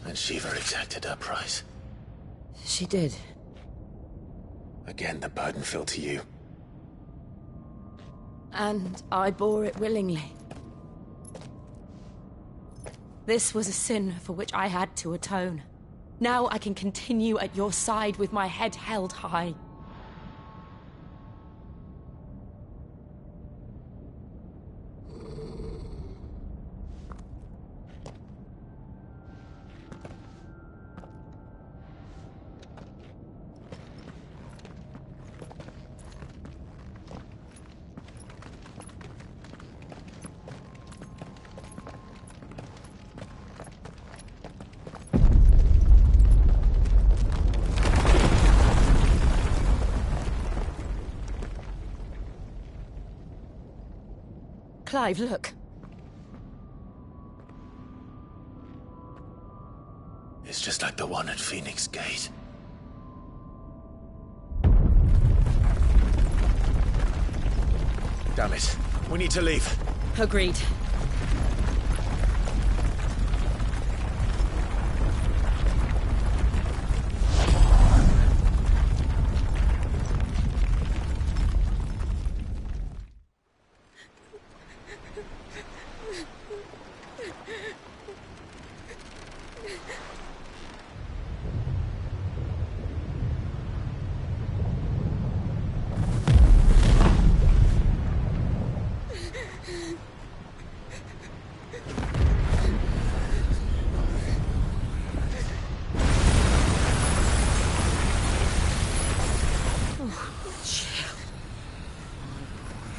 And Shiva exacted her price. She did. Again, the burden fell to you. And I bore it willingly. This was a sin for which I had to atone. Now I can continue at your side with my head held high. Clive, look. It's just like the one at Phoenix Gate. Damn it. We need to leave. Agreed.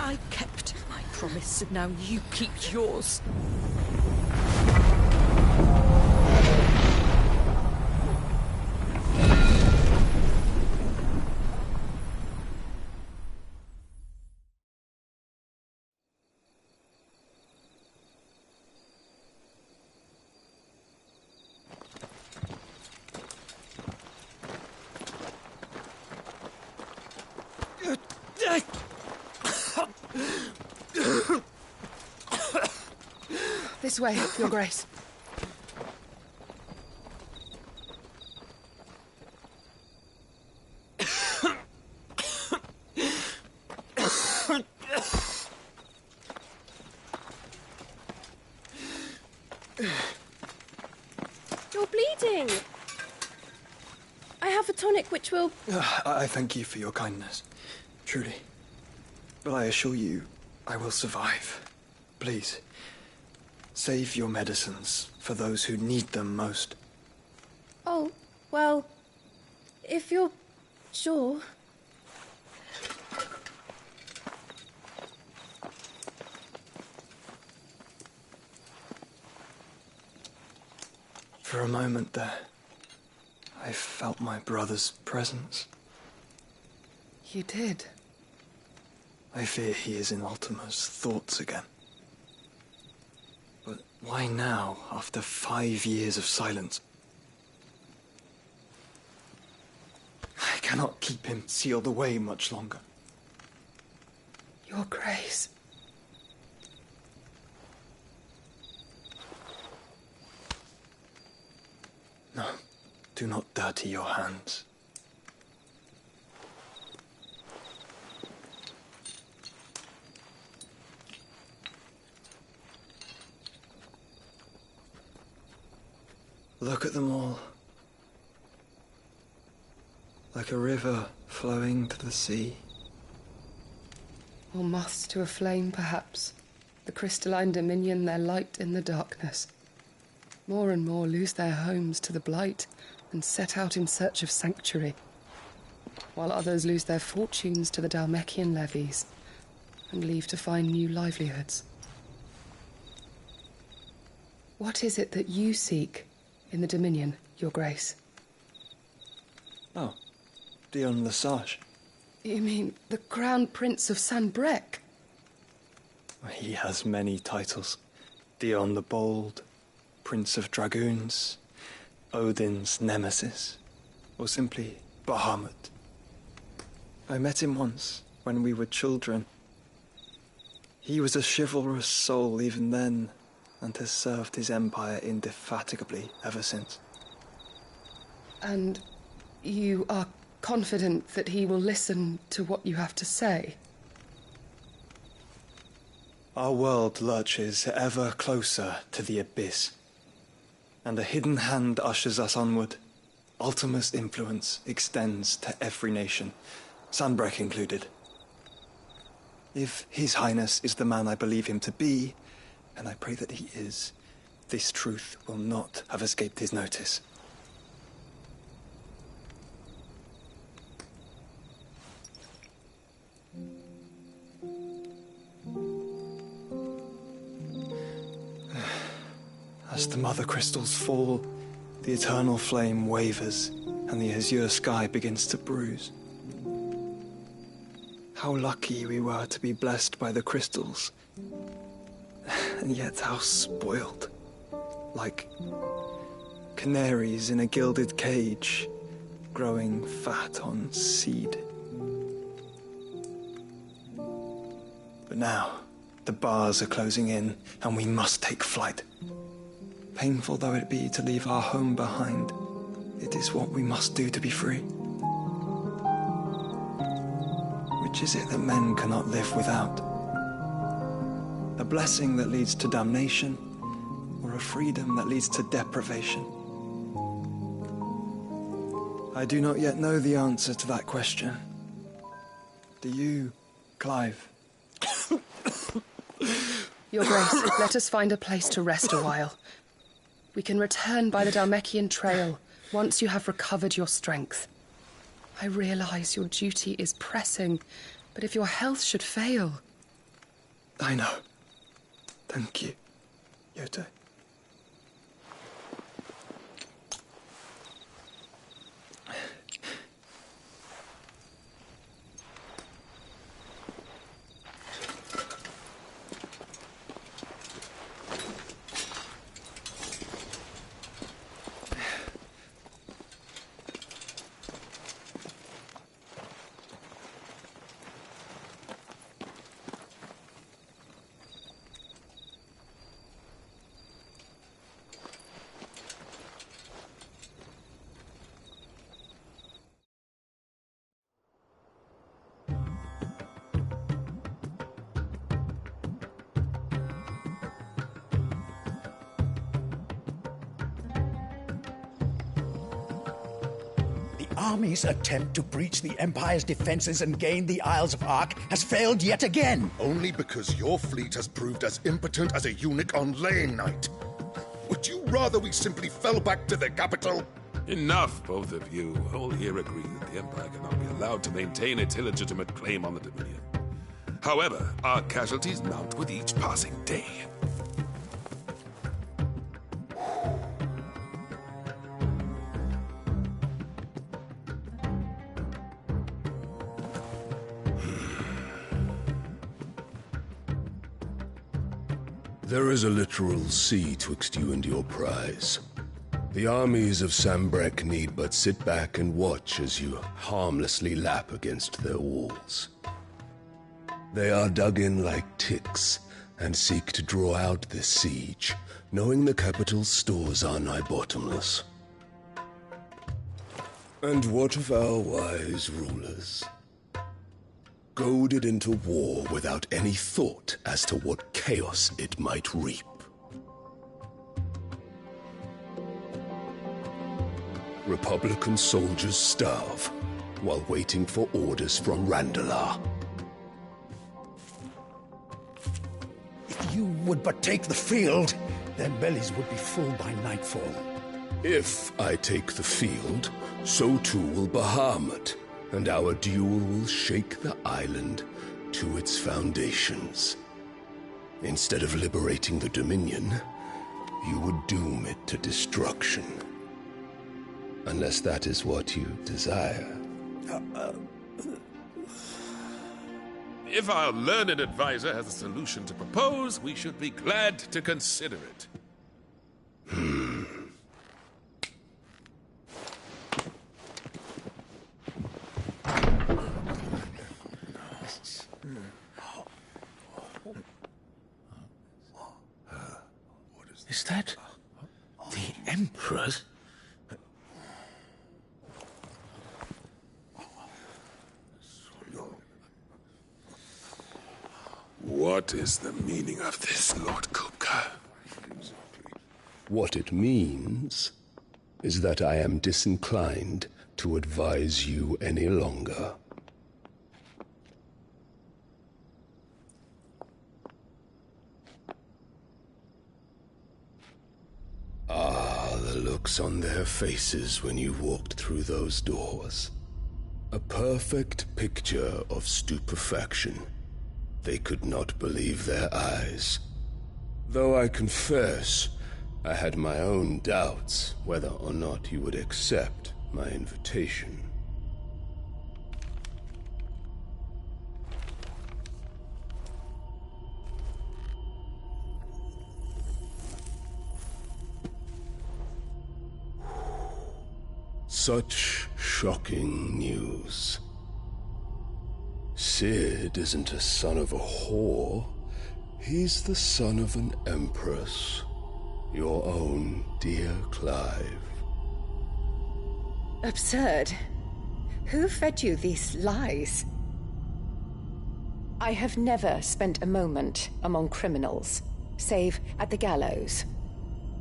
I kept my promise, and now you keep yours. This way, Your Grace. You're bleeding. I have a tonic which will... I thank you for your kindness, truly. But I assure you, I will survive. Please, save your medicines for those who need them most. Oh, well, if you're sure... For a moment there, I felt my brother's presence. You did? I fear he is in Ultima's thoughts again. But why now, after 5 years of silence? I cannot keep him sealed away much longer. Your Grace. No, do not dirty your hands. Look at them all. Like a river flowing to the sea. Or moths to a flame, perhaps. The crystalline dominion, their light in the darkness. More and more lose their homes to the blight and set out in search of sanctuary, while others lose their fortunes to the Dhalmekian levies and leave to find new livelihoods. What is it that you seek in the Dominion, Your Grace? Oh, Dion Lesage. You mean the Crown Prince of Sanbreque? He has many titles. Dion the Bold, Prince of Dragoons, Odin's Nemesis, or simply Bahamut. I met him once, when we were children. He was a chivalrous soul even then, and has served his empire indefatigably ever since. And you are confident that he will listen to what you have to say? Our world lurches ever closer to the abyss, and a hidden hand ushers us onward. Ultima's influence extends to every nation, Sanbreque included. If His Highness is the man I believe him to be, and I pray that he is, this truth will not have escaped his notice. As the mother crystals fall, the eternal flame wavers, and the azure sky begins to bruise. How lucky we were to be blessed by the crystals, and yet how spoiled. Like canaries in a gilded cage, growing fat on seed. But now, the bars are closing in, and we must take flight. Painful though it be to leave our home behind, it is what we must do to be free. Which is it that men cannot live without? A blessing that leads to damnation, or a freedom that leads to deprivation? I do not yet know the answer to that question. Do you, Clive? Your Grace, let us find a place to rest a while. We can return by the Dhalmekian trail once you have recovered your strength. I realize your duty is pressing, but if your health should fail... I know. Thank you, Yote. army's attempt to breach the Empire's defenses and gain the Isles of Ark has failed yet again. Only because your fleet has proved as impotent as a eunuch on Lane Night. Would you rather we simply fell back to the capital? Enough, both of you. All here agree that the Empire cannot be allowed to maintain its illegitimate claim on the Dominion. However, our casualties mount with each passing day. There is a literal sea twixt you and your prize. The armies of Sanbreque need but sit back and watch as you harmlessly lap against their walls. They are dug in like ticks and seek to draw out this siege, knowing the capital's stores are nigh bottomless. And what of our wise rulers? Goaded into war without any thought as to what chaos it might reap. Republican soldiers starve while waiting for orders from Randalar. If you would but take the field, their bellies would be full by nightfall. If I take the field, so too will Bahamut, and our duel will shake the island to its foundations. Instead of liberating the Dominion, you would doom it to destruction. Unless that is what you desire. If our learned advisor has a solution to propose, we should be glad to consider it. Is that the Emperor's? What is the meaning of this, Lord Kupka? What it means is that I am disinclined to advise you any longer. Ah, the looks on their faces when you walked through those doors. A perfect picture of stupefaction. They could not believe their eyes. Though I confess, I had my own doubts whether or not you would accept my invitation. Such shocking news. Cid isn't a son of a whore. He's the son of an empress. Your own dear Clive. Absurd. Who fed you these lies? I have never spent a moment among criminals, save at the gallows.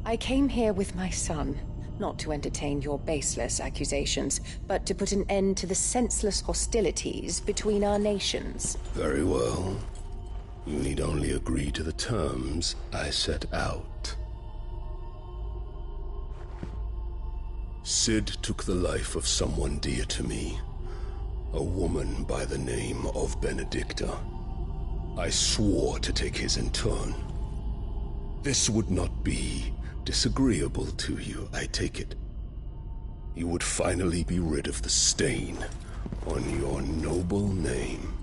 I came here with my son, not to entertain your baseless accusations, but to put an end to the senseless hostilities between our nations. Very well. You need only agree to the terms I set out. Cid took the life of someone dear to me, a woman by the name of Benedicta. I swore to take his in turn. This would not be disagreeable to you, I take it. You would finally be rid of the stain on your noble name.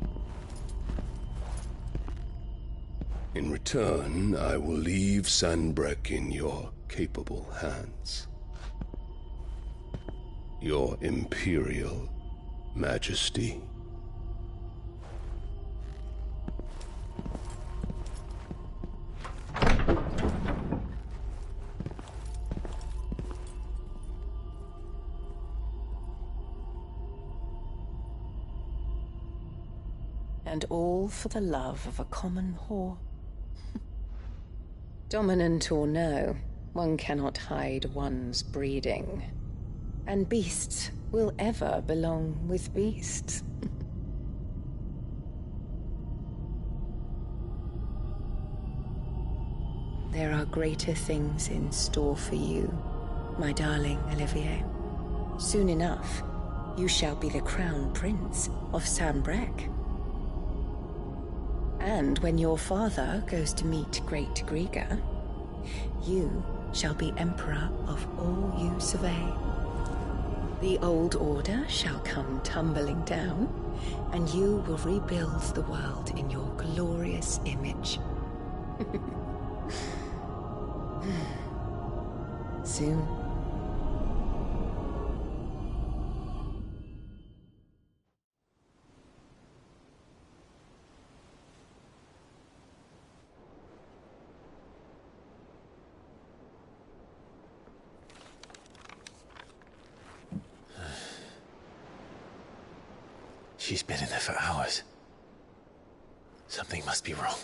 In return, I will leave Sanbreque in your capable hands. Your Imperial Majesty. And all for the love of a common whore. Dominant or no, one cannot hide one's breeding. And beasts will ever belong with beasts. There are greater things in store for you, my darling Olivier. Soon enough, you shall be the crown prince of Sanbreque. And when your father goes to meet Great Griga, you shall be emperor of all you survey. The old order shall come tumbling down, and you will rebuild the world in your glorious image. Soon. She's been in there for hours. Something must be wrong.